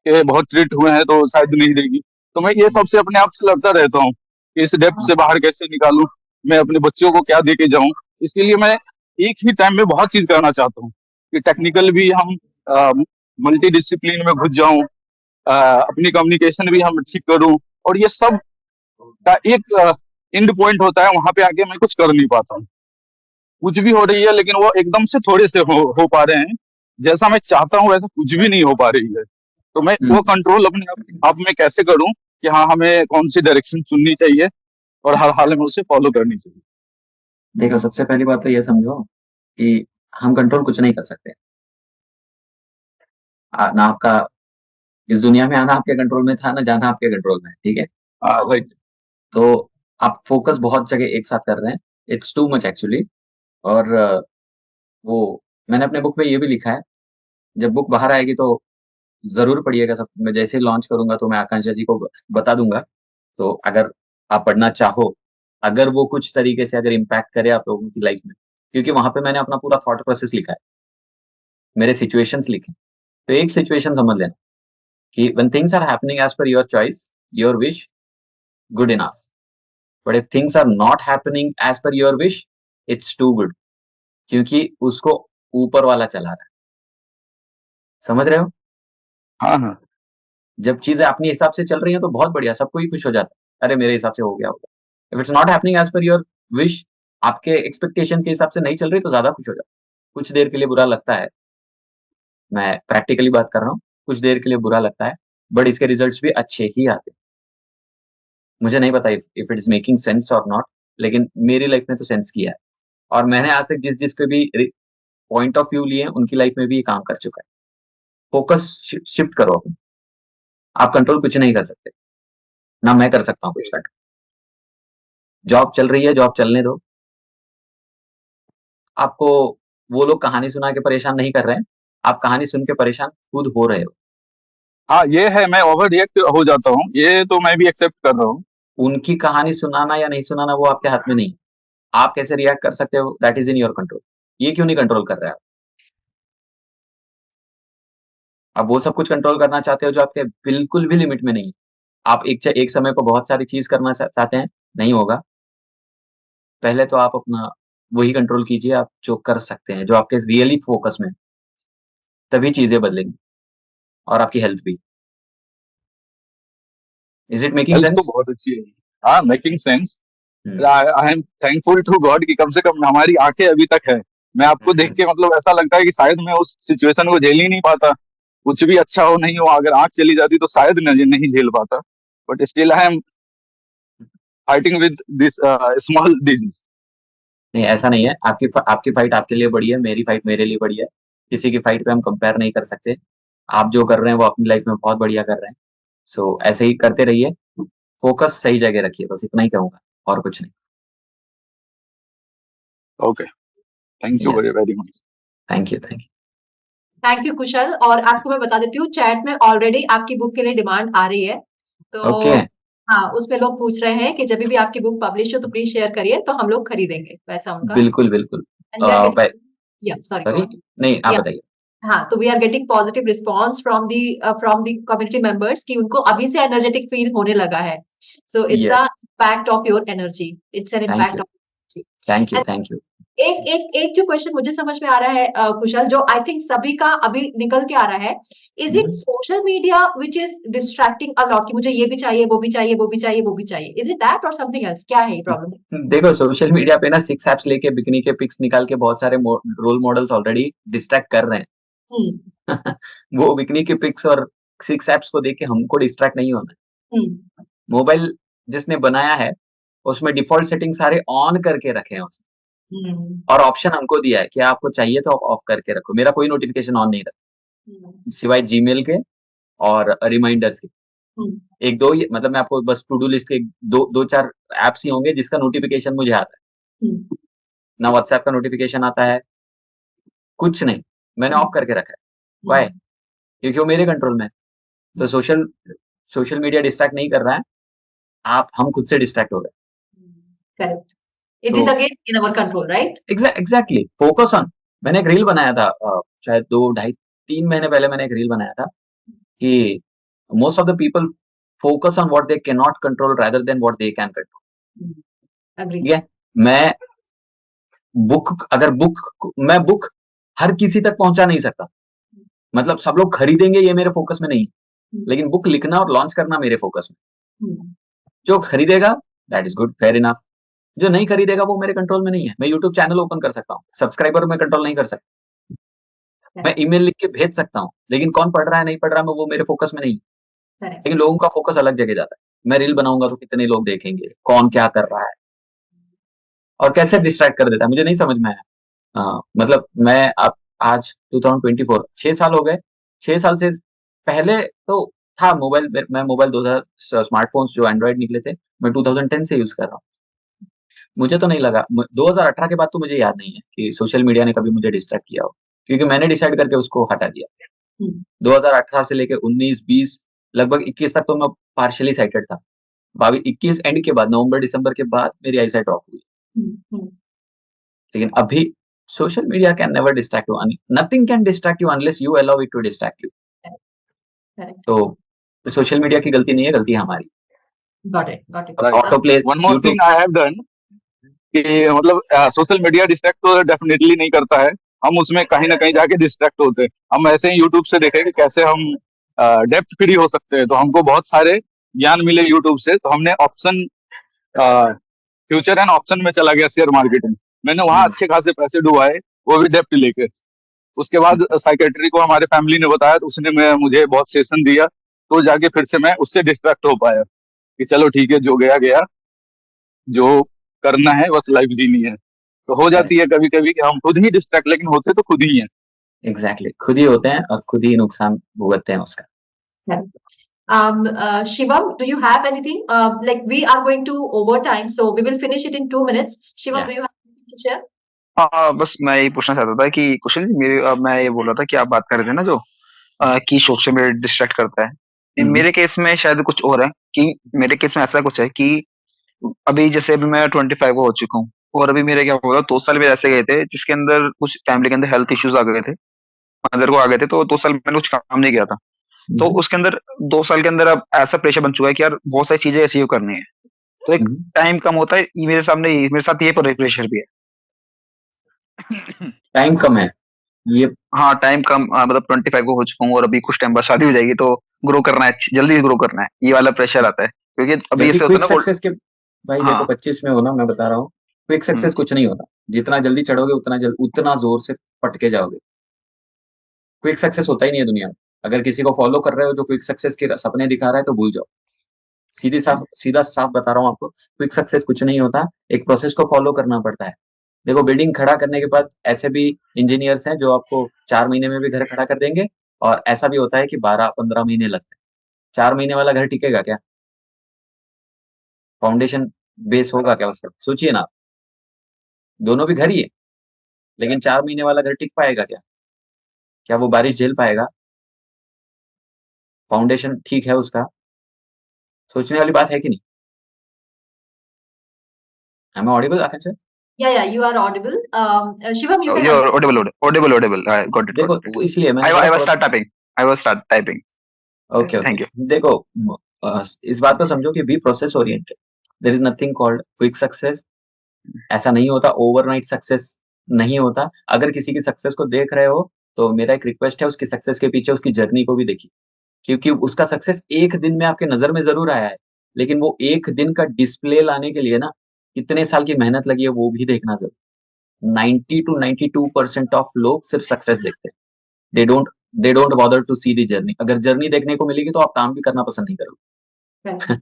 Speaker 7: के बहुत ट्रीट हुए हैं, तो शायद नहीं देगी। तो मैं ये सबसे अपने आप से लड़ता रहता हूँ कि इस डेप्थ से बाहर कैसे निकालूं, मैं अपने बच्चों को क्या दे के जाऊं। इसके लिए मैं एक ही टाइम में बहुत चीज करना चाहता हूँ कि टेक्निकल भी हम मल्टी डिसिप्लिन में घुस जाऊं, अपनी कम्युनिकेशन भी हम ठीक करूं, और ये सब का एक एंड पॉइंट होता है, वहां पे आके मैं कुछ कर नहीं पाता हूँ। कुछ भी हो रही है, लेकिन वो एकदम से थोड़े से हो पा रहे हैं, जैसा मैं चाहता हूँ वैसा कुछ भी नहीं हो पा रही है। तो मैं वो कंट्रोल अपने आप में कैसे करूं कि हाँ, हमें कौन सी डायरेक्शन चुननी चाहिए और हर हाल में उसे फॉलो करनी चाहिए।
Speaker 2: देखो, सबसे पहली बात तो ये समझो कि हम कंट्रोल कुछ नहीं कर सकते। ना आपका इस दुनिया में आना आपके कंट्रोल में था, ना जाना आपके कंट्रोल में है, ठीक है।
Speaker 7: राइट।
Speaker 2: तो आप फोकस बहुत जगह एक साथ कर रहे हैं, इट्स टू मच एक्चुअली। और वो मैंने अपने बुक में ये भी लिखा है, जब बुक बाहर आएगी तो जरूर पढ़िएगा सब। मैं जैसे ही लॉन्च करूंगा तो मैं आकांक्षा जी को बता दूंगा। तो अगर आप पढ़ना चाहो, अगर वो कुछ तरीके से अगर इम्पैक्ट करे आप लोगों की लाइफ में, क्योंकि वहां पे मैंने अपना पूरा थॉट प्रोसेस लिखा है, मेरे सिचुएशंस लिखे। तो एक सिचुएशन समझ लेना कि when things are happening as per your choice, your wish, good enough, but if things are not happening as per your wish, it's too good, क्योंकि उसको ऊपर वाला चला रहा है। समझ रहे हो?
Speaker 7: हाँ हाँ।
Speaker 2: जब चीजें अपने हिसाब से चल रही हैं तो बहुत बढ़िया, सब कोई खुश हो जाता है, अरे मेरे हिसाब से हो गया होगा। If it's not happening as per your wish, आपके एक्सपेक्टेशन के हिसाब से नहीं चल रही, तो ज्यादा खुश हो जाओ। कुछ देर के लिए बुरा लगता है, मैं प्रैक्टिकली बात कर रहा हूँ, कुछ देर के लिए बुरा लगता है, बट इसके रिजल्ट्स भी अच्छे ही आते हैं। मुझे नहीं पता if it is making sense और नॉट, लेकिन मेरी लाइफ में तो सेंस किया है। और मैंने आज तक जिस जिसको भी पॉइंट ऑफ व्यू लिए उनकी लाइफ में भी ये काम कर चुका है। फोकस शिफ्ट करो अपना। आप कंट्रोल कुछ नहीं कर सकते, ना मैं कर सकता हूँ कुछ कंट्रोल। जॉब चल रही है, जॉब चलने दो। आपको वो लोग कहानी सुना के परेशान नहीं कर रहे हैं, आप कहानी सुन के परेशान खुद हो रहे हो।
Speaker 7: हाँ, ये है, मैं ओवर रिएक्ट हो जाता हूँ, ये तो मैं भी एक्सेप्ट कर रहा हूँ।
Speaker 2: उनकी कहानी सुनाना या नहीं सुनाना वो आपके हाथ में नहीं है। आप कैसे रिएक्ट कर सकते हो, that is in your control. ये क्यों नहीं कंट्रोल कर रहे आप? आप वो सब कुछ कंट्रोल करना चाहते हो जो आपके बिल्कुल भी लिमिट में नहीं है। आप एक समय पर बहुत सारी चीज करना चाहते हैं, नहीं होगा। पहले तो आप अपना वही कंट्रोल कीजिए आप जो कर सकते हैं, जो आपके रियली फोकस में है। तभी चीजें बदलेंगी और आपकी हेल्थ भी। इज इट मेकिंग
Speaker 7: हेल्थ तो
Speaker 2: सेंस?
Speaker 7: बहुत अच्छी है। हाँ, making sense. I am thankful to God कि कम से कम हमारी आंखें अभी तक है। मैं आपको देख के मतलब ऐसा लगता है कि शायद मैं उस सिचुएशन को झेल ही नहीं पाता। कुछ भी अच्छा हो नहीं हो, अगर आंख चली जाती तो शायद नहीं झेल पाता। But still I am fighting with this small disease.
Speaker 2: नहीं, ऐसा नहीं है। आपकी फाइट आपके लिए बड़ी है, मेरी फाइट मेरे लिए बड़ी है। किसी की फाइट पे हम कंपेयर नहीं कर सकते। आप जो कर रहे हैं वो अपनी लाइफ में बहुत बढ़िया कर रहे हैं। सो ऐसे ही करते रहिए, फोकस सही जगह रखिए, बस इतना ही कहूंगा और कुछ नहीं।
Speaker 7: Okay, thank you
Speaker 2: yes,
Speaker 7: very much.
Speaker 2: Thank you, thank you.
Speaker 1: Thank you Kushal. और आपको मैं बता देती हूँ, चैट में ऑलरेडी आपकी बुक के लिए डिमांड आ रही है। तो
Speaker 2: ओके,
Speaker 1: हाँ, उसमें लोग पूछ रहे हैं कि जब भी आपकी बुक पब्लिश हो तो प्लीज शेयर करिए, तो हम लोग खरीदेंगे, वैसा उनका।
Speaker 2: बिल्कुल बिल्कुल।
Speaker 1: एंड वी आर गेटिंग, या सॉरी, गो
Speaker 2: सॉरी,
Speaker 1: ऑन।
Speaker 2: नहीं आप
Speaker 1: या
Speaker 2: बताइए।
Speaker 1: हाँ, तो we are getting positive response from the community members कि उनको अभी से एनर्जेटिक फील होने लगा है। So it's a
Speaker 2: yes,
Speaker 1: impact of your energy, it's an
Speaker 2: thank
Speaker 1: impact
Speaker 2: you,
Speaker 1: of energy.
Speaker 2: Thank you, thank you.
Speaker 1: एक जो क्वेश्चन मुझे समझ में आ रहा है कुशल, जो आई थिंक सभी का अभी निकल के आ रहा है, is it social media which is distracting a lot, कि मुझे ये भी चाहिए, वो भी चाहिए, वो भी चाहिए, वो भी चाहिए। इज इट दैट और समथिंग एल्स? क्या है ये प्रॉब्लम?
Speaker 2: देखो, सोशल मीडिया पे ना 6 एप्स लेके बिकनी के पिक्स निकाल के बहुत सारे रोल मॉडल्स ऑलरेडी डिस्ट्रैक्ट कर रहे
Speaker 1: हम्म,
Speaker 2: हैं। वो बिकनी के पिक्स और 6 एप्स को देख के हमको डिस्ट्रैक्ट नहीं होना है।
Speaker 1: हम्म,
Speaker 2: मोबाइल जिसने बनाया है उसमें डिफॉल्ट सेटिंग सारे ऑन करके रखे हैं उसने,
Speaker 1: हम्म,
Speaker 2: और ऑप्शन हमको दिया है कि आपको चाहिए तो आप ऑफ करके रखो। मेरा कोई नोटिफिकेशन ऑन नहीं रहता सिवाय जीमेल के और रिमाइंडर्स के।
Speaker 1: हम्म,
Speaker 2: एक दो मतलब मैं आपको बस टू डू लिस्ट के दो चार एप्स ही होंगे जिसका नोटिफिकेशन मुझे आता है।
Speaker 1: हम्म,
Speaker 2: ना व्हाट्सएप का नोटिफिकेशन आता है, कुछ नहीं, मैंने ऑफ करके रखा है। वाई? क्योंकि वो मेरे कंट्रोल में है। तो सोशल मीडिया डिस्ट्रैक्ट नहीं कर रहा है, हम खुद से डिस्ट्रैक्ट हो गए।
Speaker 1: Correct. It is
Speaker 2: so
Speaker 1: again in our control, right?
Speaker 2: Exactly, focus on. मैंने एक रील बनाया था शायद 2 ढाई 3 महीने पहले मैंने एक रील बनाया था कि most of the people focus on what they can not control rather than what they can control.
Speaker 1: Agree.
Speaker 2: ठीक है, मैं मैं बुक हर किसी तक पहुंचा नहीं सकता। मतलब सब लोग खरीदेंगे ये मेरे फोकस में नहीं, लेकिन बुक लिखना और लॉन्च करना मेरे फोकस में। जो खरीदेगा that is good, fair enough. जो नहीं खरीदेगा वो मेरे कंट्रोल में नहीं है। मैं यूट्यूब चैनल ओपन कर सकता हूँ, सब्सक्राइबर में कंट्रोल नहीं कर सकता। मैं ईमेल लिख के भेज सकता हूँ, लेकिन कौन पढ़ रहा है नहीं पढ़ रहा है वो मेरे फोकस में नहीं।
Speaker 1: करेक्ट।
Speaker 2: लेकिन लोगों का फोकस अलग जगह जाता है। मैं रील बनाऊंगा तो कितने लोग देखेंगे, कौन क्या कर रहा है और कैसे डिस्ट्रैक्ट कर देता है, मुझे नहीं समझ में आया। मतलब मैं अब आज 2024 6 साल हो गए। 6 साल से पहले तो था मोबाइल। मैं मोबाइल 2000 स्मार्टफोन्स जो एंड्रॉइड निकले थे मैं 2010 से यूज कर रहा हूँ। मुझे तो नहीं लगा 2018 के बाद तो मुझे याद नहीं है कि सोशल मीडिया ने कभी मुझे डिस्ट्रैक्ट किया हो, क्योंकि मैंने डिसाइड करके उसको हटा दिया। 2018 से लेके 19 20 लगभग 21 तक तो मैं पार्शियली साइटेड था। 21 एंड के बाद नवंबर दिसंबर के बाद मेरी आई साइट ड्रॉप हुई। लेकिन अभी social media can never distract you, nothing can distract you unless you allow it to distract you.
Speaker 1: Correct.
Speaker 2: तो सोशल मीडिया की गलती नहीं है, गलती है हमारी।
Speaker 1: Got it, got it.
Speaker 2: Auto play,
Speaker 7: one more
Speaker 2: YouTube.
Speaker 7: Thing I have done कि मतलब सोशल मीडिया डिस्ट्रैक्ट तो डेफिनेटली नहीं करता है। हम उसमें कहीं ना कहीं जाके डिस्ट्रैक्ट होते हैं। हम ऐसे ही यूट्यूब से देखें कि कैसे हम डेप्थ फ्री हो सकते हैं, तो हमको बहुत सारे ज्ञान मिले यूट्यूब से। तो हमने ऑप्शन फ्यूचर एंड ऑप्शन में चला गया शेयर मार्केट में। मैंने वहां अच्छे खासे पैसे डुबाए, वो भी डेप्थ लेके। उसके बाद साइकेट्री को हमारे फैमिली ने बताया, तो उसने मुझे बहुत सेशन दिया, तो जाके फिर से मैं उससे डिस्ट्रैक्ट हो पाया। कि चलो ठीक है, जो गया गया, जो करना है बस लाइफ जीनी है। तो हो जाती है कभी कभी कि हम खुद ही डिस्ट्रैक्ट, लेकिन होते तो खुद ही हैं।
Speaker 2: एग्जैक्टली, खुद ही होते हैं और खुद ही नुकसान भुगतते हैं उसका।
Speaker 1: Shivam, do you have anything? Like we are going to overtime, so we will finish it in 2 minutes. Shivam,
Speaker 2: Yeah.
Speaker 1: do you have anything to share?
Speaker 5: हाँ, बस मैं ये पूछना चाहता था कि कुशल जी, मैं ये बोल रहा था कि आप बात कर रहे थे ना जो कि सोशल मीडिया डिस्ट्रैक्ट करता है। मेरे केस में शायद कुछ और है कि मेरे केस में ऐसा कुछ है कि अभी जैसे अभी मैं 25 हो चुका हूँ और अभी मेरे क्या हुआ, 2 साल मेरे ऐसे गए थे जिसके अंदर कुछ फैमिली के अंदर हेल्थ इश्यूज आ गए थे, अंदर को आ गए थे, तो 2 साल मैंने कुछ काम नहीं किया था। तो उसके अंदर 2 साल के अंदर अब ऐसा प्रेशर बन चुका है कि यार बहुत सारी चीजें अचीव करनी है, तो एक टाइम कम होता है। ये मेरे साथ ये प्रेशर भी है।
Speaker 2: टाइम कम है ये।
Speaker 5: हाँ, टाइम कम, मतलब 25 को हो चुका हूँ और अभी कुछ टाइम बाद शादी हो जाएगी, तो ग्रो करना है, जल्दी ग्रो करना है, ये वाला प्रेशर आता है क्योंकि अभी
Speaker 2: जल्दी
Speaker 5: ऐसे होता
Speaker 2: क्विक
Speaker 5: है ना
Speaker 2: सक्सेस के भाई
Speaker 5: हाँ।
Speaker 2: देखो 25 में हो ना, मैं बता रहा हूँ, क्विक सक्सेस कुछ नहीं होता। जितना जल्दी चढ़ोगे उतना जोर से पटके जाओगे। क्विक सक्सेस होता ही नहीं है दुनिया में। अगर किसी को फॉलो कर रहे हो जो क्विक सक्सेस के सपने दिखा रहा है तो भूल जाओ। सीधा साफ बता रहा हूँ आपको, क्विक सक्सेस कुछ नहीं होता। एक प्रोसेस को फॉलो करना पड़ता है। देखो, बिल्डिंग खड़ा करने के बाद ऐसे भी इंजीनियर्स हैं जो आपको 4 महीने में भी घर खड़ा कर देंगे, और ऐसा भी होता है कि 12-15 महीने लगते हैं। 4 महीने वाला घर टिकेगा क्या? फाउंडेशन बेस होगा क्या उसका? सोचिए ना, दोनों भी घर ही है, लेकिन 4 महीने वाला घर टिक पाएगा क्या? क्या वो बारिश झेल पाएगा? फाउंडेशन ठीक है उसका? सोचने वाली बात है कि नहीं? Am I audible, Akanksha?
Speaker 1: Yeah, you are audible. Shivam, you can
Speaker 5: You're audible. I got it.
Speaker 2: देखो, इसलिए मैंने
Speaker 5: I
Speaker 2: बोला
Speaker 5: was start typing.
Speaker 2: Okay
Speaker 5: Thank you.
Speaker 2: देखो, इस बात को समझो कि be process oriented. There is nothing called quick success. ऐसा नहीं होता, ओवरनाइट सक्सेस नहीं होता। अगर किसी की सक्सेस को देख रहे हो तो मेरा एक रिक्वेस्ट है, उसकी सक्सेस के पीछे उसकी जर्नी को भी देखिए, क्योंकि उसका सक्सेस एक दिन में आपके नजर में जरूर आया है, लेकिन वो एक दिन का डिस्प्ले लाने के लिए ना कितने साल की मेहनत लगी है वो भी देखना जरूर। 90 to 92% ऑफ लोग सिर्फ सक्सेस देखते हैं। They don't bother to see the journey. अगर जर्नी देखने को मिलेगी तो आप काम भी करना पसंद नहीं करोगे।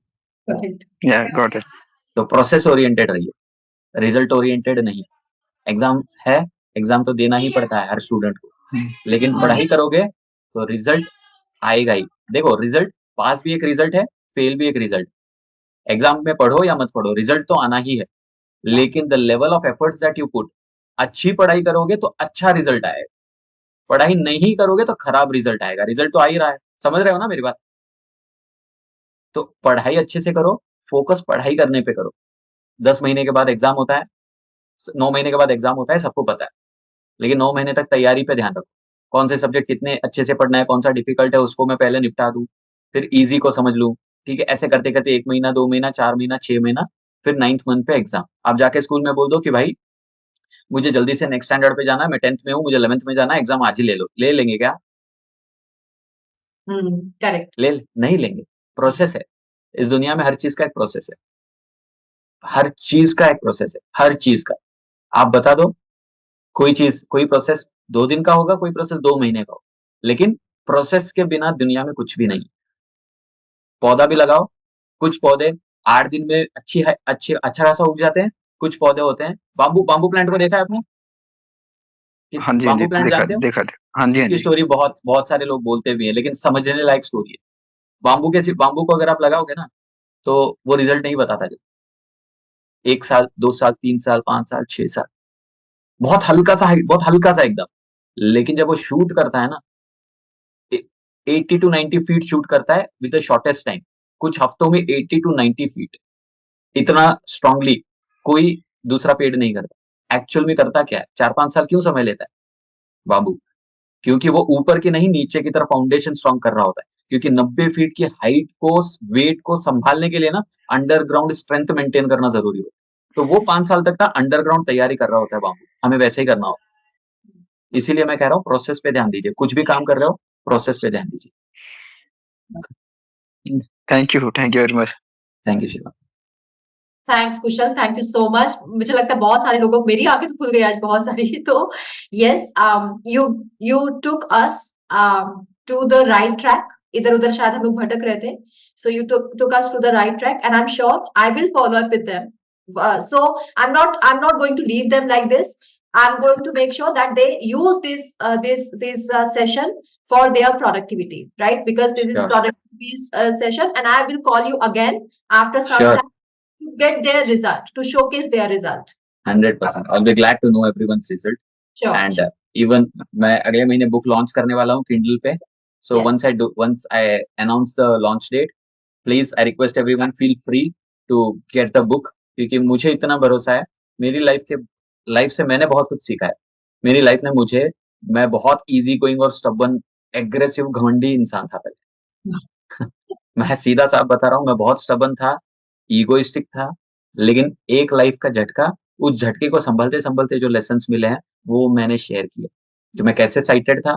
Speaker 1: Correct.
Speaker 5: Yeah, got it.
Speaker 2: तो प्रोसेस ओरिएंटेड रहिए, रिजल्ट ओरिएंटेड नहीं। एग्जाम है, एग्जाम तो देना ही पड़ता है हर स्टूडेंट को, लेकिन पढ़ाई करोगे तो रिजल्ट आएगा ही। देखो, रिजल्ट पास भी एक रिजल्ट है, फेल भी एक रिजल्ट। एग्जाम में पढ़ो या मत पढ़ो, रिजल्ट तो आना ही है, लेकिन the level of efforts that you put, अच्छी पढ़ाई करोगे तो अच्छा रिजल्ट आएगा, पढ़ाई नहीं करोगे तो खराब रिजल्ट आएगा। रिजल्ट तो आ ही रहा है, समझ रहे हो ना मेरी बात? तो पढ़ाई अच्छे से करो, फोकस पढ़ाई करने पे करो। 10 महीने के बाद एग्जाम होता है, 9 महीने के बाद एग्जाम होता है, सबको पता है, लेकिन 9 महीने तक तैयारी पे ध्यान रखो। कौन से सब्जेक्ट कितने अच्छे से पढ़ना है, कौन सा डिफिकल्ट है उसको मैं पहले निपटा दूं, फिर इजी को समझ लूं। ठीक है, ऐसे करते करते 1 महीना, 2 महीना, 4 महीना, 6 महीना, फिर 9th मंथ पे एग्जाम। आप जाके स्कूल में बोल दो कि भाई मुझे जल्दी से नेक्स्ट स्टैंडर्ड पे जाना है, मैं 10th में हूँ, मुझे 11th में जाना है, एग्जाम आज ही ले लो। ले लेंगे क्या?
Speaker 1: Correct.
Speaker 2: नहीं लेंगे। प्रोसेस है, इस दुनिया में हर चीज का एक प्रोसेस है, हर चीज का एक प्रोसेस है, हर चीज का। आप बता दो, कोई प्रोसेस 2 दिन का होगा, कोई प्रोसेस 2 महीने का होगा, लेकिन प्रोसेस के बिना दुनिया में कुछ भी नहीं। पौधा भी लगाओ, कुछ पौधे 8 दिन में अच्छा खासा उग जाते हैं, कुछ पौधे होते हैं, बाम्बू प्लांट को देखा है आपने?
Speaker 5: हाँ जी,
Speaker 2: बाम्बू प्लांट जानते हो?
Speaker 5: देखा। हाँ जी, हाँ
Speaker 2: इसकी
Speaker 5: जी।
Speaker 2: स्टोरी बहुत सारे लोग बोलते भी हैं, लेकिन समझने लायक स्टोरी है। बाम्बू को अगर आप लगाओगे ना तो वो रिजल्ट नहीं बताता। 1 साल, 2 साल, 3 साल, 5 साल, 6 साल, बहुत हल्का सा एकदम, लेकिन जब वो शूट करता है ना, 80 to 90 फीट शूट करता है विद द शॉर्टेस्ट टाइम। कुछ हफ्तों में 80 to 90 फीट, इतना स्ट्रांगली कोई दूसरा पेड़ नहीं करता। एक्चुअल में करता क्या है? 4-5 साल क्यों समय लेता है बाम्बू? क्योंकि वो ऊपर की नहीं, नीचे की तरफ फाउंडेशन स्ट्रांग कर रहा होता है, क्योंकि 90 फीट की हाइट को, वेट को संभालने के लिए ना अंडरग्राउंड स्ट्रेंथ मेंटेन करना जरूरी होता है। तो वो 5 साल तक का अंडरग्राउंड तैयारी कर रहा होता है बाम्बू, हमें वैसे ही करना होता है। इसीलिए मैं कह रहा हूँ प्रोसेस पे ध्यान दीजिए, कुछ भी काम कर रहे हो प्रोसेस पे ध्यान दीजिए।
Speaker 5: Thank you very much.
Speaker 2: Thank you Shiva.
Speaker 1: Thanks, Kushal. Thank you so much. मुझे लगता है बहुत सारे लोगों, मेरी आंखें तो खुल गई आज बहुत सारी। तो yes, you took us to the right track. इधर उधर शायद हम लोग भटक रहे थे। So you took us to the right track, and I'm sure I will follow up with them. So I'm not going to leave them like this. I'm going to make sure that they use this session for their productivity, right? Because this is
Speaker 2: Sure.
Speaker 1: productivity session, and I will call you again after some
Speaker 2: Sure.
Speaker 1: time to get their result, to showcase their result.
Speaker 2: 100%. I'll be glad to know everyone's result.
Speaker 1: Sure.
Speaker 2: And even मैं अगले महीने book launch करने वाला हूँ Kindle पे. So
Speaker 1: Yes.
Speaker 2: once I announce the launch date, please I request everyone feel free to get the book, क्योंकि मुझे इतना भरोसा है मेरी लाइफ से मैंने बहुत कुछ सीखा है. मेरी लाइफ ने मैं बहुत इजी गोइंग और स्टबन एग्रेसिव घमंडी इंसान था पहले. मैं सीधा साफ बता रहा हूँ, मैं बहुत स्टबन था, ईगोइस्टिक था, लेकिन एक लाइफ का झटका, उस झटके को संभलते संभलते जो लेसन्स मिले हैं वो मैंने शेयर किए. कि मैं कैसे साइटेड था,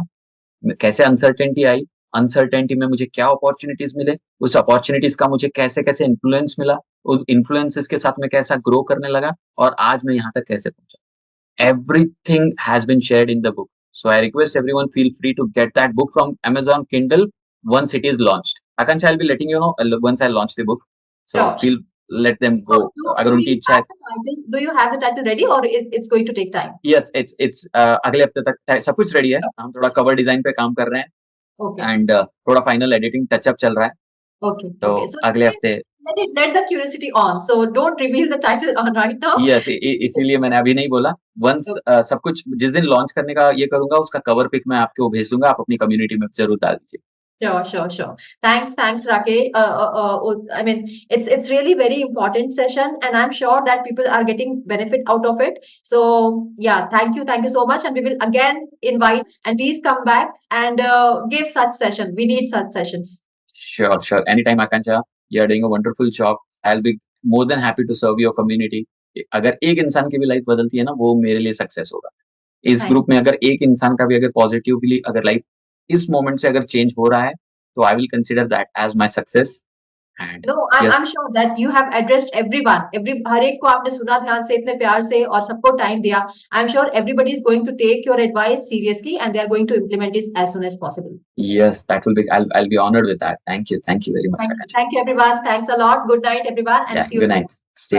Speaker 2: कैसे अनसर्टेनिटी आई, अनसर्टेनिटी में मुझे क्या अपॉर्चुनिटीज मिले, उस अपॉर्चुनिटीज का मुझे कैसे कैसे इन्फ्लुएंस मिला, उन इन्फ्लुएंसेस के साथ मैं कैसा ग्रो करने लगा, और आज मैं यहाँ तक कैसे पहुंचा. Everything has been shared in the book. So I request everyone feel free to get that book from Amazon Kindle once it is launched. Akansha, I'll be letting you know once I launch the book. So
Speaker 1: Sure.
Speaker 2: let them go. अगर उनकी इच्छा है.
Speaker 1: Do you have the title ready, or it's going to take time?
Speaker 2: Yes, it's अगले हफ्ते तक सब कुछ ready है. हम थोड़ा कवर डिजाइन पे काम कर रहे हैं,
Speaker 1: Okay.
Speaker 2: एंड थोड़ा फाइनल एडिटिंग टचअप चल रहा है.
Speaker 1: Okay.
Speaker 2: तो
Speaker 1: Okay. So
Speaker 2: अगले हफ्ते.
Speaker 1: let the curiosity on. So don't reveal the title on right now.
Speaker 2: Yes, इसीलिए मैंने अभी नहीं बोला. वंस सब कुछ जिस दिन लॉन्च करने का ये करूंगा, उसका कवर पिक मैं आपको भेज दूंगा, आप अपनी कम्युनिटी में जरूर डाल दीजिए.
Speaker 1: Sure. Thanks, Rakesh. I mean, it's really very important session, and I'm sure that people are getting benefit out of it. So yeah, thank you so much, and we will again invite, and please come back and give such session. We need such sessions.
Speaker 2: Sure. Anytime, Akansha, you are doing a wonderful job. I'll be more than happy to serve your community. अगर एक इंसान की भी life बदलती है ना, वो मेरे लिए सक्सेस होगा. इस
Speaker 1: Thank
Speaker 2: ग्रुप में अगर एक इंसान का भी अगर पॉजिटिवली अगर लाइफ इस मोमेंट से अगर चेंज हो रहा है, तो I will consider that as my success. And
Speaker 1: No, I'm sure that you have addressed everyone. हर एक को आपने सुना ध्यान से, इतने प्यार से, और सबको टाइम दिया. I'm sure everybody is going to take your advice seriously, and they are going to implement it as soon as possible.
Speaker 2: yes, that will be. I'll be honored with that. Thank you very much, Akansha.
Speaker 1: Thank you, everyone. Thanks a lot. Good night, everyone, and
Speaker 2: Yeah,
Speaker 1: see you
Speaker 2: good
Speaker 1: soon.
Speaker 2: night. Stay